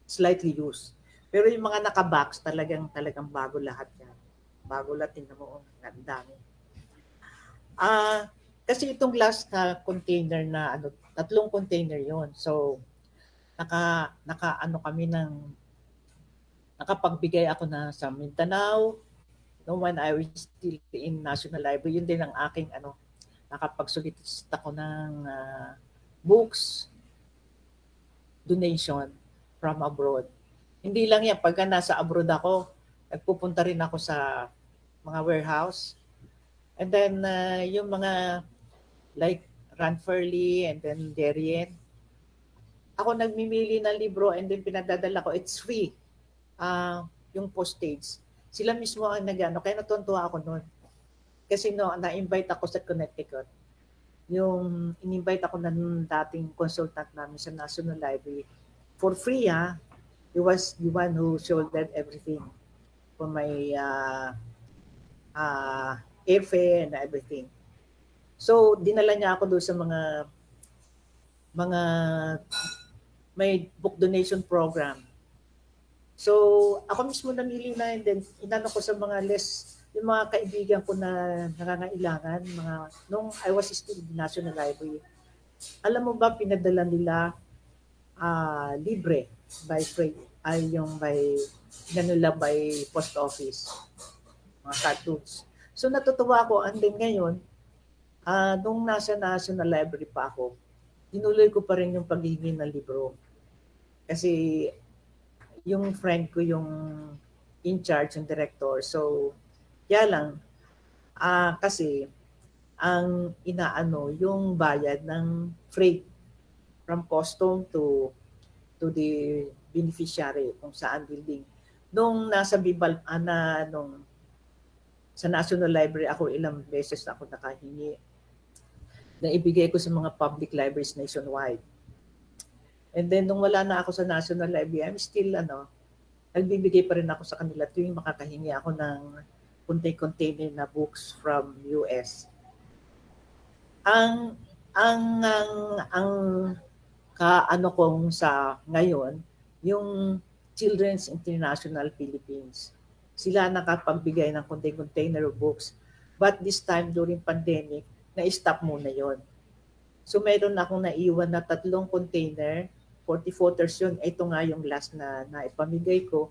slightly used. Pero yung mga naka-box, talagang bago lahat yan. Bago lahat, tingnan mo, ang dami. Kasi itong last na container na tatlong container yon. So nakapagbigay ako na sa Mindanao no when I was still in National Library. Yun din ang aking nakapagsolicit ako ng books donation from abroad. Hindi lang yan, pagka nasa abroad ako, nagpupunta rin ako sa mga warehouse. And then yung mga like Ranfurly and then Darien, ako nagmimili ng libro and then pinadadala ko, it's free. Yung postage. Sila mismo ang kaya natutuwa ako noon. Kasi na-invite ako sa Connecticut. Yung in-invite ako ng dating consultant namin sa National Library for free. He was the one who shouldered everything for my airfare and everything. So, dinala niya ako doon sa mga may book donation program. So, ako mismo namili na and then inano ko sa mga yung mga kaibigan ko na nangangailangan, nung I was still in the National Library. Alam mo ba, pinadala nila libre by freight, by post office, mga cartoons. So natutuwa ako, and then ngayon, nung nasa National Library pa ako, tinuloy ko pa rin yung paghihingi ng libro. Kasi yung friend ko yung in charge, yung director. So, kaya lang, kasi ang yung bayad ng freight from custom to the beneficiary kung saan building. Nung nasa Bibal, sa National Library ako, ilang beses na ako nakahingi na ibigay ko sa mga public libraries nationwide. And then, nung wala na ako sa National Library, I'm still, nagbibigay pa rin ako sa kanila tuwing makakahingi ako ng container na books from US. Ang kong sa ngayon, yung Children's International Philippines. Sila nakapagbigay ng container of books. But this time, during pandemic, na-stop muna yon. So meron akong naiwan na 3 container, 40 footers yun. Ito nga yung last na naipamigay ko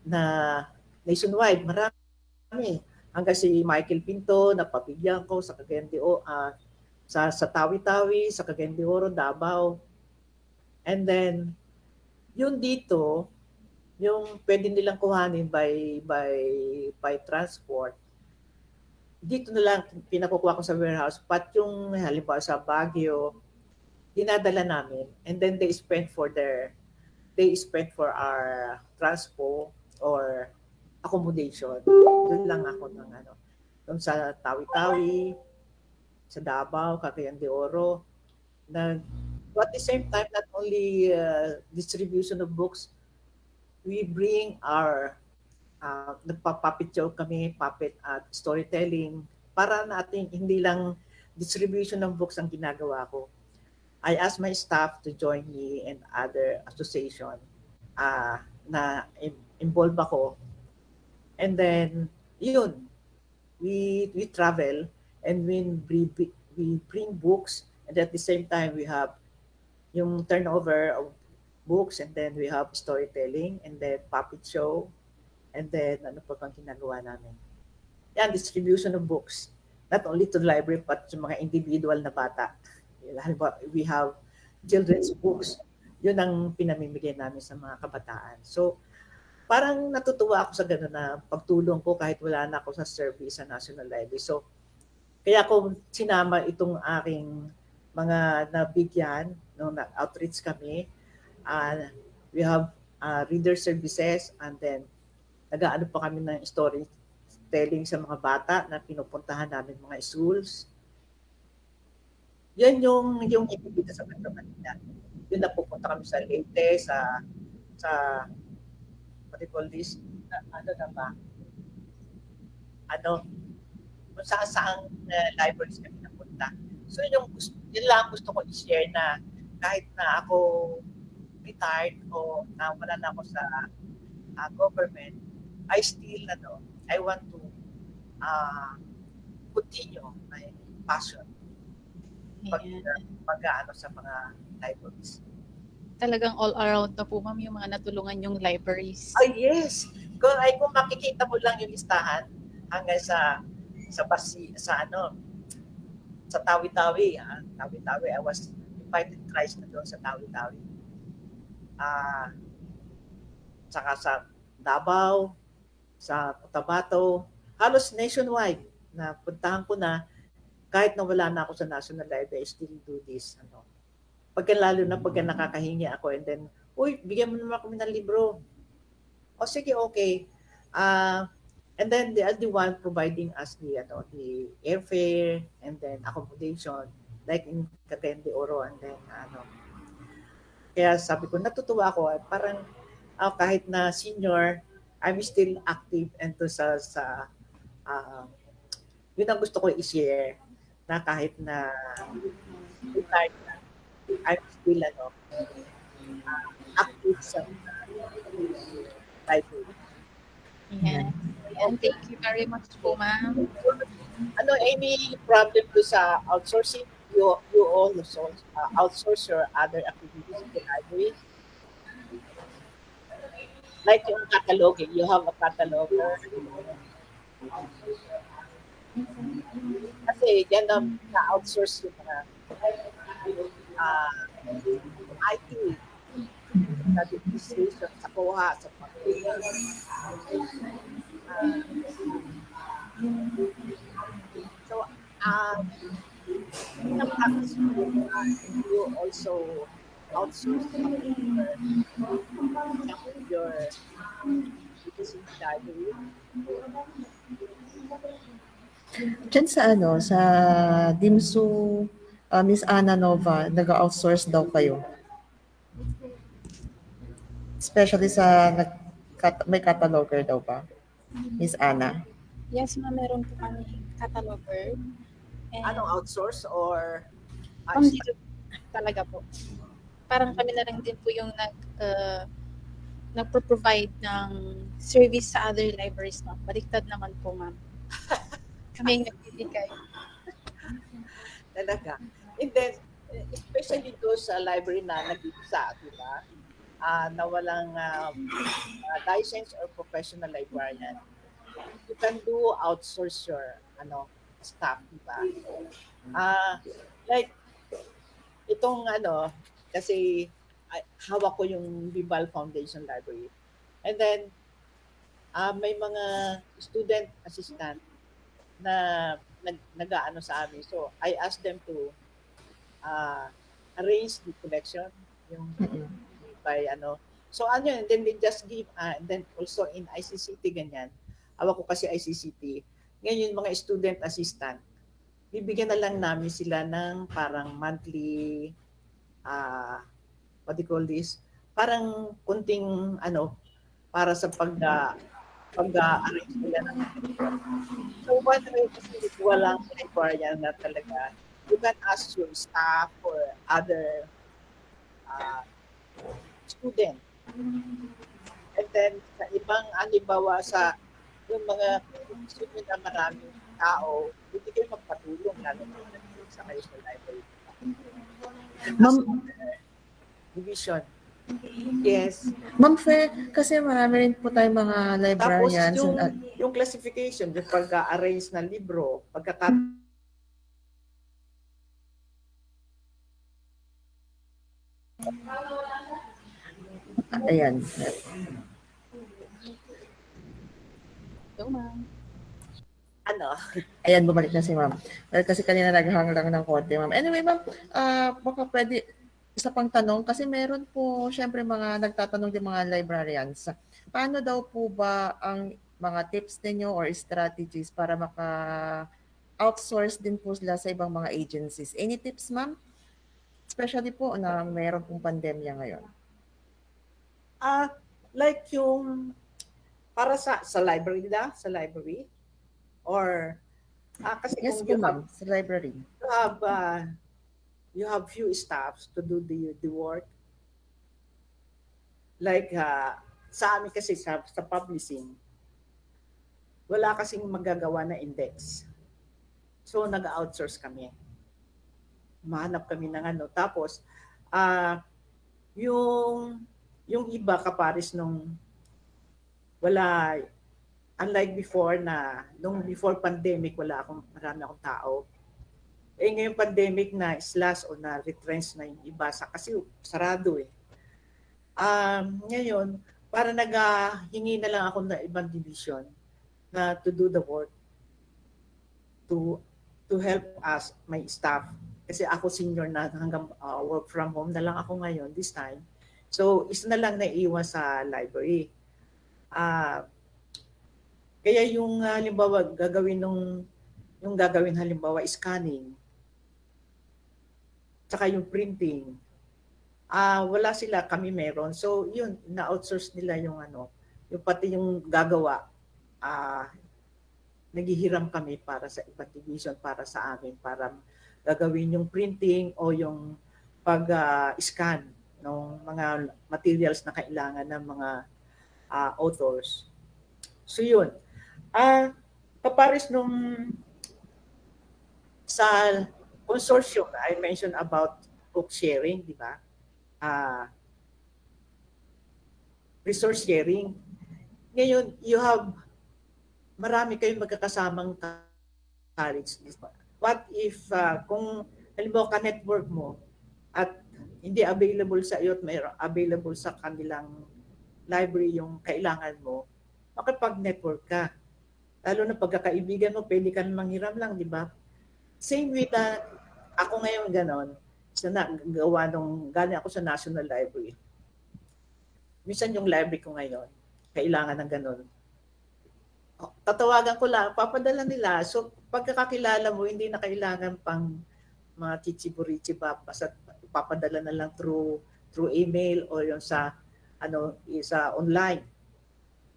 na nationwide. Marami. Hanggang si Michael Pinto, napabigyan ko sa Cagayan de Oro, sa Tawi-Tawi, sa Cagayan de Oro, Davao. And then, yun dito, yung pwede nilang kuhanin by transport, dito na lang pinakukuha ko sa warehouse. Pat yung halimbawa sa Baguio, dinadala namin. And then they spend for our transpo or accommodation. Doon lang ako doon sa Tawi-Tawi, sa Davao, Cagayan de Oro. But at the same time, not only distribution of books, we bring our nagpa-puppet show kami, puppet at storytelling para natin hindi lang distribution ng books ang ginagawa ko. I ask my staff to join me and other association na involved ako. And then, yun, we travel and we bring books, and at the same time we have yung turnover of books, and then we have storytelling, and then puppet show, and then ano pa bang ginagawa namin? Yan, distribution of books. Not only to the library, but sa mga individual na bata. We have children's books. Yun ang pinamimigay namin sa mga kabataan. So, parang natutuwa ako sa gano'n na pagtulong ko kahit wala na ako sa service sa National Library. So, kaya ko sinama itong aking mga nabigyan, nag-outreach kami. We have reader services, and then nag-aano pa kami ng storytelling sa mga bata na pinupuntahan namin mga schools. Yan yung ibibigay sa Metro Manila. Yun na pupunta kami sa Leyte, sa what do you call this? Ano na ba? Ano, kung saan libraries kami napunta. So yun lang gusto ko i-share na kahit na ako retired o na wala na ako sa government, I still I want to continue my passion pag sa mga libraries. Talagang all around na po, ma'am, yung mga natulungan yung libraries. Oh, yes. Kung makikita mo lang yung listahan hanggang sa Tawi-Tawi. Tawi-Tawi, I was invited thrice na doon sa Tawi-Tawi. Saka sa Davao, sa Cotabato, halos nationwide na puntahan ko na kahit na wala na ako sa National Library, I still do this. Lalo na pagka nakakahingi ako and then, uy, bigyan mo naman kami ng libro. O sige, okay. And then they are the one providing us the airfare and then accommodation like in Cagayan de Oro and then kaya sabi ko natutuwa ako parang kahit na senior I'm still active into sa yun ang gusto ko i-share na kahit na retired na I'm still active sa library. Yeah. And thank you very much po, ma'am. Any problem po sa outsourcing? You also outsource your other activities in the library? Like yung cataloging, you have a cataloger. Kasi yan na-outsource yung mga IT, sa administration, sa kuha, sa so, you also outsource your library. Diyan sa DMSU, Miss Ana Nova, nag-outsource daw kayo. Especially sa may cataloger daw ba? Miss Ana? Yes, ma'am, meron po kami cataloger. And Anong outsource or dito talaga po. Parang kami na lang din po yung nagpo-provide ng service sa other libraries, ma'am. Baliktad naman po, ma'am. Kami yung nagbibigay. Talaga. And then, especially doon sa library na nag-isa, di ba? Na walang licensed or professional librarian, you can do outsource your staff, di ba? Like itong kasi hawak ko yung Bibal Foundation Library. And then may mga student assistant na nag-aano sa amin. So I asked them to arrange the collection yung by so and then they just give and then also in ICCT ganyan. Hawak ko kasi ICCT. Ngayon yung mga student assistant, bibigyan na lang namin sila ng parang monthly what do you call this? Parang kunting para sa pag-arrange nila ng so one way kasi walang librarian na talaga. You can ask your staff or other student. And then sa ibang halimbawa sa yung mga student na maraming tao, hindi kayo magpatulong lalo na sa kayo sa library. Ma'am, Division. Yes. Ma'am Fe, kasi marami rin po tayong mga Tapos librarians. yung classification, yung pag-arrange ng libro, Ayan. So, ma'am. Ayan, bumalik na si ma'am. Well, kasi kanina naghang lang ng konti, ma'am. Anyway, ma'am, baka pwede, isa pang tanong, kasi meron po, syempre, mga nagtatanong din mga librarians. Paano daw po ba ang mga tips ninyo or strategies para maka-outsource din po sila sa ibang mga agencies. Any tips, ma'am? Especially po na mayroon pong pandemya ngayon. Like yung para sa library sa library or kasi Yes kung po, ma'am, sa library. you have few staffs to do the work, like sa amin kasi sa publishing wala kasing magagawa na index, so nag-outsource kami, mahanap kami ng ano, tapos yung iba kapares nung wala, unlike before na nung before pandemic marami akong tao. Ngayong pandemic na slash o na retrench na yung iba kasi sarado eh. Ngayon, para hingi na lang ako ng ibang division na to do the work to help us, my staff. Kasi ako senior na hanggang work from home na lang ako ngayon this time. So, isa na lang naiiwan sa library. Kaya yung halimbawa yung gagawin halimbawa scanning, tsaka yung printing, wala sila, kami meron. So yun, na-outsource nila yung yung pati yung gagawa, naghihiram kami para sa ibang division, para sa amin, para gagawin yung printing o yung pag-scan ng mga materials na kailangan ng mga authors. So yun. Kapares nung sa consortium, I mentioned about book sharing, di ba? Resource sharing. Ngayon, marami kayong magkakasamang college. What if, kung halimbawa ka-network mo at hindi available sa iyo at mayroon available sa kanilang library yung kailangan mo, makipag-network ka. Lalo na pagkakaibigan mo, pwede ka manghiram lang, di ba? Same with ako ngayon ganon, galing ako sa National Library. Minsan yung library ko ngayon, kailangan ng ganon. Tatawagan ko lang, papadala nila. So pagkakakilala mo, hindi na kailangan pang mga chichiburichi pa, basta papadala na lang through email o yung sa online.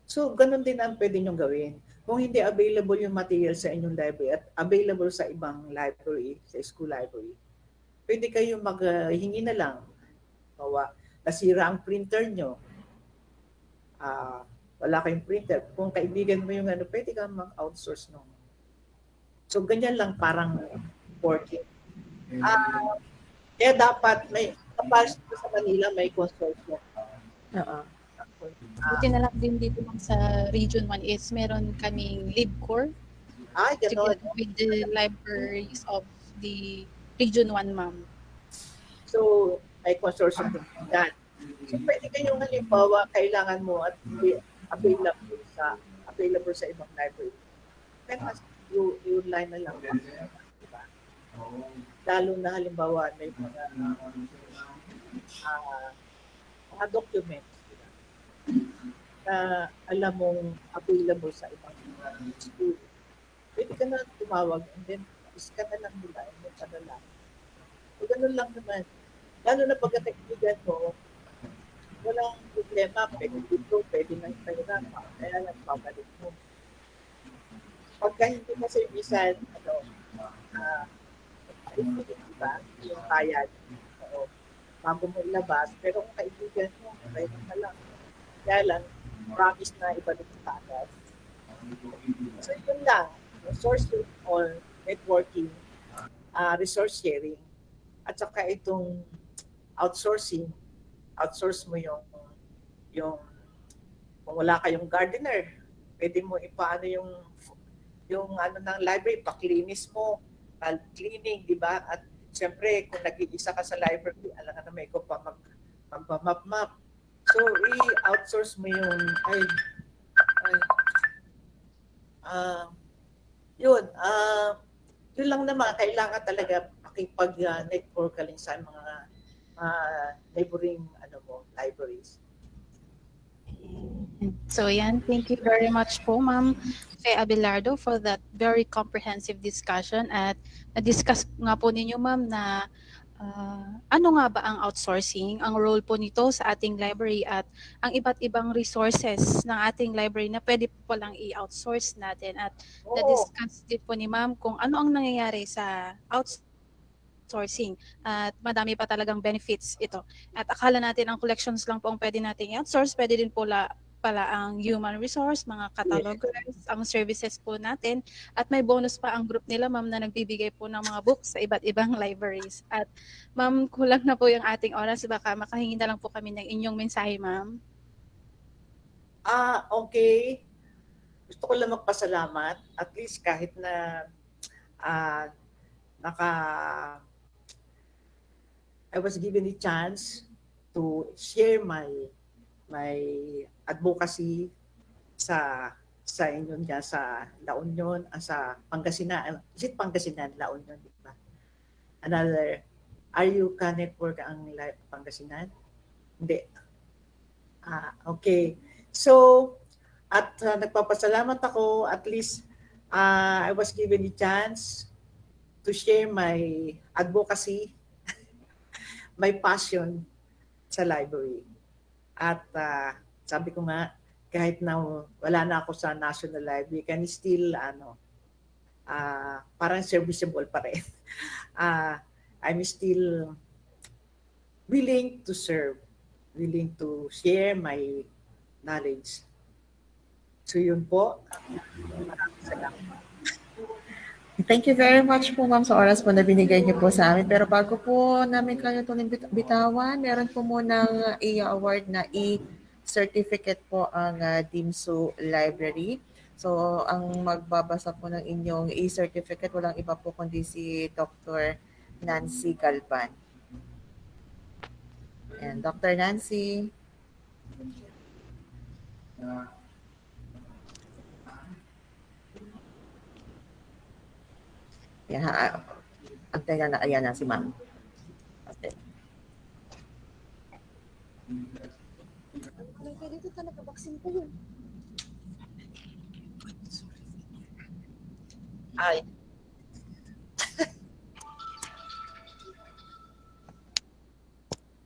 So ganun din ang pwede nyo gawin. Kung hindi available yung material sa inyong library at available sa ibang library, sa school library, pwede kayong maghingi na lang. Nasira ang printer nyo. Wala kayong printer. Kung kaibigan mo yung pwede kang mag-outsource nung. So ganyan lang parang working. Kaya dapat kapag sa Manila may consortium. Buti na lang din dito sa Region 1 is meron kaming LibCorp Gano'n. together with the libraries of the Region 1, ma'am. So, may consortium din yan. So, pwede kayong halimbawa, kailangan mo at hindi available sa ibang library. Kaya i-online na lang. Diba? Lalo na halimbawa, may mga documents na alam mong available sa ibang school. Pwede ka na tumawag and then scan na lang nila and then padala. So, ganun lang naman. Lalo na pagkakaibigan mo, walang problema. Pwede dito, pwede na ipahirap. Kaya lang pabalik mo. Pagka hindi kasi bisan, diba? Yung bayad. Bago mo ilabas. Pero kung kaibigan mo, pwede na lang. Kaya lang, promise na ibalik sa agad. So yun lang, sourcing or networking, resource sharing, at saka itong outsourcing, outsource mo yung kung wala kayong gardener, pwede mo ipaano yung ng library, pa-cleanis mo, cleaning, di ba? At siyempre, kung nag-iisa ka sa library, alam ka na may ikaw pa magpa-map. So, i-outsource mo yung, yun lang naman, kailangan talaga makipag-network ka lang sa mga neighboring libraries. So yan, thank you very much po Ma'am kay Abelardo for that very comprehensive discussion at na-discuss nga po ninyo Ma'am na ano nga ba ang outsourcing, ang role po nito sa ating library at ang iba't ibang resources ng ating library na pwede po palang i-outsource natin at Oo. na-discuss din po ni Ma'am kung ano ang nangyayari sa outsourcing at madami pa talagang benefits ito. At akala natin ang collections lang po ang pwede nating i-outsource, pwede din pala ang human resource, mga catalogers, ang services po natin. At may bonus pa ang group nila, ma'am, na nagbibigay po ng mga books sa iba't ibang libraries. At ma'am, kulang na po yung ating oras. Baka makahingi na lang po kami ng inyong mensahe, ma'am. Okay. Gusto ko lang magpasalamat. At least kahit na I was given a chance to share my advocacy sa inyo dyan sa La Union, sa Pangasinan. Is it Pangasinan, La Union, di ba? Another, are you ka network ang Pangasinan? Hindi. Okay. So, at nagpapasalamat ako, at least I was given a chance to share my advocacy, my passion sa library. At sabi ko nga, kahit na wala na ako sa National Library, can still, parang serviceable pa rin. I'm still willing to serve, willing to share my knowledge. So yun po. Maraming salamat. Thank you very much po ma'am sa oras po na binigay niyo po sa amin. Pero bago po namin kayo tuloy bitawan, meron po munang i-award na certificate po ang DMMMSU Library. So ang magbabasa po ng inyong certificate walang iba po kundi si Dr. Nancy Galban. And Dr. Nancy. Yan ha. Antay na, ayan na si ma'am. Okay. Dito ka nakabaksin ko yun. Ay.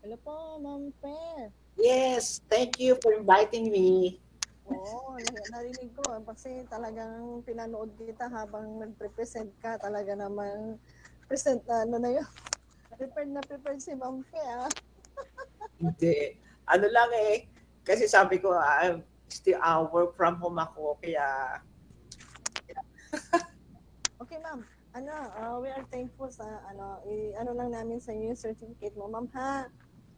Hello po, Ma'am Per. Yes, thank you for inviting me. Oo, narinig ko. Kasi talagang pinanood kita habang nag-present ka. Talaga naman present na ano na yun. Prepared si Ma'am Per. Hindi. Ano lang kasi sabi ko, I'm still work from home ako, kaya... Okay, Ma'am. We are thankful sa ano lang namin sa inyo yung certificate mo, Ma'am, ha?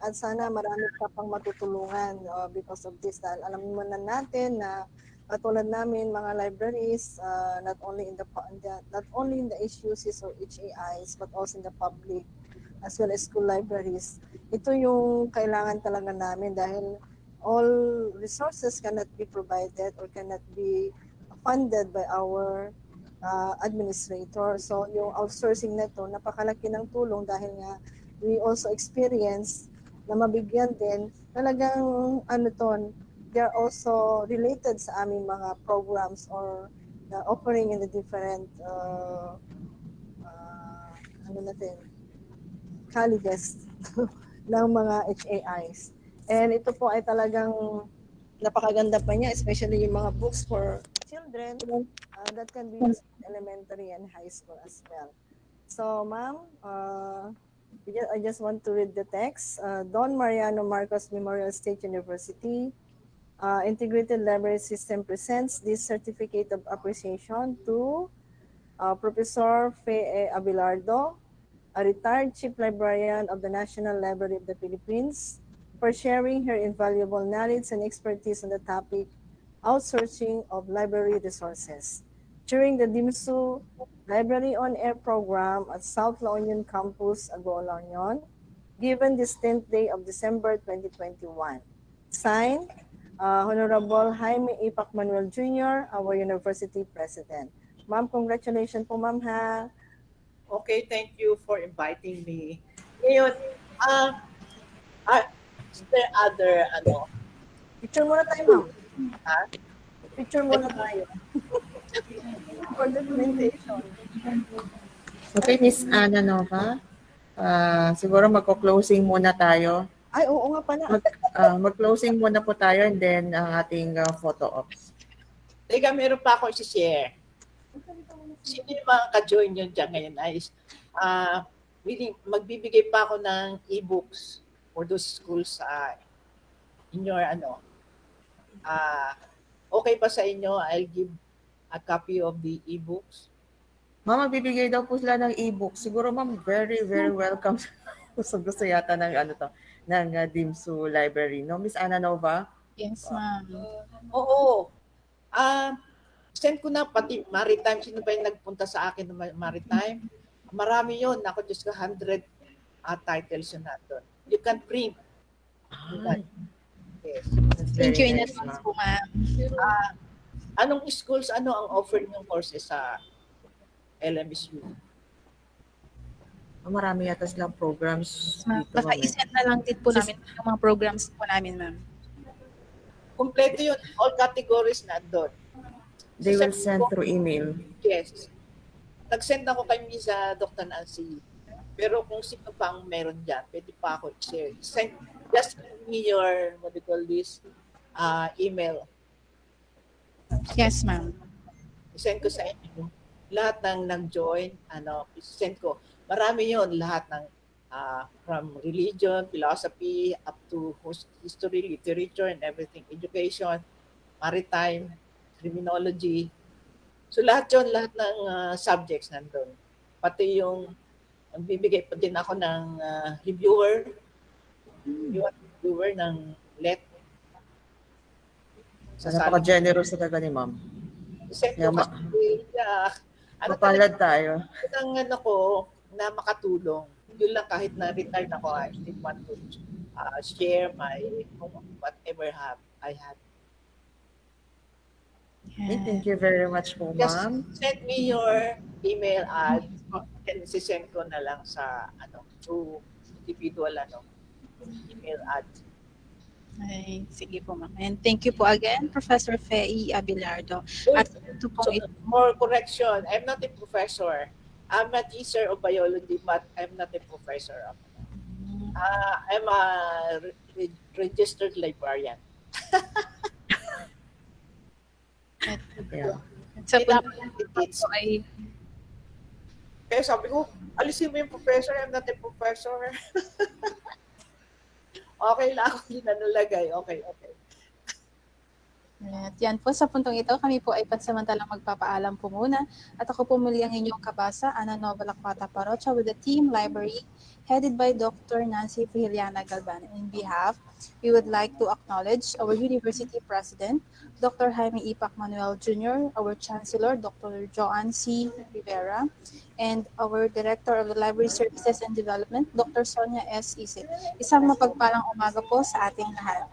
At sana marami ka pang matutulungan because of this. Dahil alam mo na natin na katulad namin mga libraries, not only in the issues or HAIs, but also in the public as well as school libraries. Ito yung kailangan talaga namin dahil all resources cannot be provided or cannot be funded by our administrator. So yung outsourcing na ito, napakalaki ng tulong dahil nga we also experience na mabigyan din talagang they're also related sa aming mga programs or offering in the different colleges ng mga HAIs. And ito po ay talagang napakaganda pa niya, especially yung mga books for children that can be used in elementary and high school as well. So, ma'am, I just want to read the text. Don Mariano Marcos Memorial State University Integrated Library System presents this certificate of appreciation to Professor Fe Abelardo, a retired Chief Librarian of the National Library of the Philippines, for sharing her invaluable knowledge and expertise on the topic outsourcing of library resources. During the DMMMSU Library on Air program at South La Union Campus, Agoo, La Union, given this 10th day of December 2021. Signed, Honorable Jaime E. Pacmanuel Jr., our University President. Ma'am, congratulations po, ma'am, ha? Okay, thank you for inviting me. Ngayon, is there other, Picture muna tayo, ma'am. Ha? Picture muna tayo. For documentation. Okay, Miss Ana Nova. Siguro magko-closing muna tayo. Ay, oo nga pala. Mag-closing muna po tayo and then ang ating photo ops. Teka, meron pa ako i-share. Sino yung mga ka-join nyo dyan ngayon ay magbibigay pa ako ng e-books for those schools in your okay pa sa inyo? I'll give a copy of the e-books. Ma'am, magbibigay daw po sila ng e-book. Siguro ma'am, very, very welcome. Gusto yata ng ng DMMMSU library. No, Miss Ana Nova? Yes, ma'am. Oo. Send ko na pati maritime. Sino ba yung nagpunta sa akin ng maritime? Marami yun. Ako, Diyos ko, 100 titles yun natin. You can print. Yes. Thank you in advance po, ma'am. Anong schools, ano ang offer ng courses sa LMSU? Marami yata silang programs Ma'am, dito, baka ma'am. i-send na lang din po namin yung mga programs po namin, ma'am. Kompleto yun. All categories na doon. They will send through email. Yes. Nag-send ako kay Miss Dr. Nancy. Pero kung sino pang meron dyan, pwede pa ako i-share. Just give me your, what do you call this, email. Yes, ma'am. I-send ko sa inyo. Lahat ng nag-join, i-send ko. Marami yon lahat ng from religion, philosophy, up to history, literature, and everything. Education, maritime, criminology. So lahat yon, lahat ng subjects nandun. Pati yung bibigay pa din ako ng reviewer ng let. Napaka-generous talaga ni ma'am. Send ko kasi, Mapalad tayo. Ang ko na makatulong. Yun lang kahit na retire na ako, I still want to share my whatever I have. Thank you very much po, Just ma'am. send me your email and sisend ko na lang sa through individual email ad. Ay, sige po, ma'am. And thank you po again, Professor Fei Abelardo. At ito po, More correction, I'm not a professor. I'm a teacher of biology, but I'm not a professor. I'm a registered librarian. Yeah. sa po ay Kaya sabi ko, alisin mo yung professor, I'm not a professor. Okay lang ako nalagay. Okay. At yan po, sa puntong ito, kami po ay pansamantalang magpapaalam po muna. At ako po muli ang inyong kabasa, Ana Nova Lacpata Parocha with the team library headed by Dr. Nancy Friliana Galban. In behalf, we would like to acknowledge our University President, Dr. Jaime Ipac Manuel Jr., our Chancellor, Dr. Joanne C. Rivera, and our Director of the Library Services and Development, Dr. Sonia S. Isip. Isang mapagpalang umaga po sa ating lahat.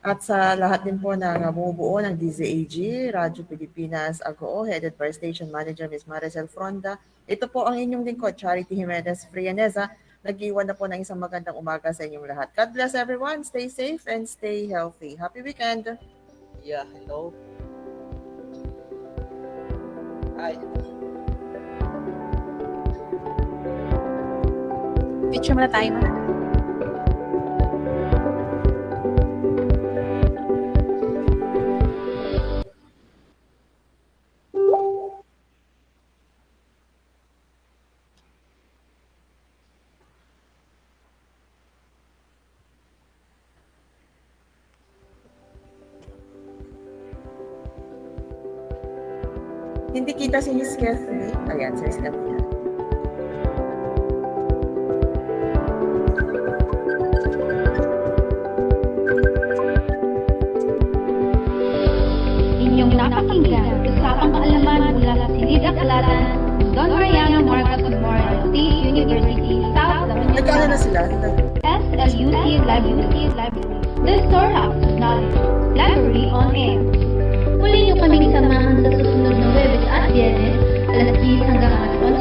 At sa lahat din po ng bumubuo ng DZAG, Radyo Pilipinas, Agoo, headed by Station Manager Ms. Maricel Fronda. Ito po ang inyong lingkod, Charity Jimenez Frianeza. Nag-iwan na po ng isang magandang umaga sa inyong lahat. God bless everyone. Stay safe and stay healthy. Happy weekend. Yeah, hello. Hi. Picture muna tayo, ma'am. Hindi kita si Miss Catherine. Ayan, si Miss Catherine. Inyong napakinggan, usapang kaalaman mula sa Silid Aklatan, Don Mariano Marcos Memorial State University, South La Union, Nagkala na sila. SLUC Library, the storehouse of knowledge, library on air. Muli niyo kaming samahan sa susunod na Webes at Biyernes, alas 10 hanggang alas 11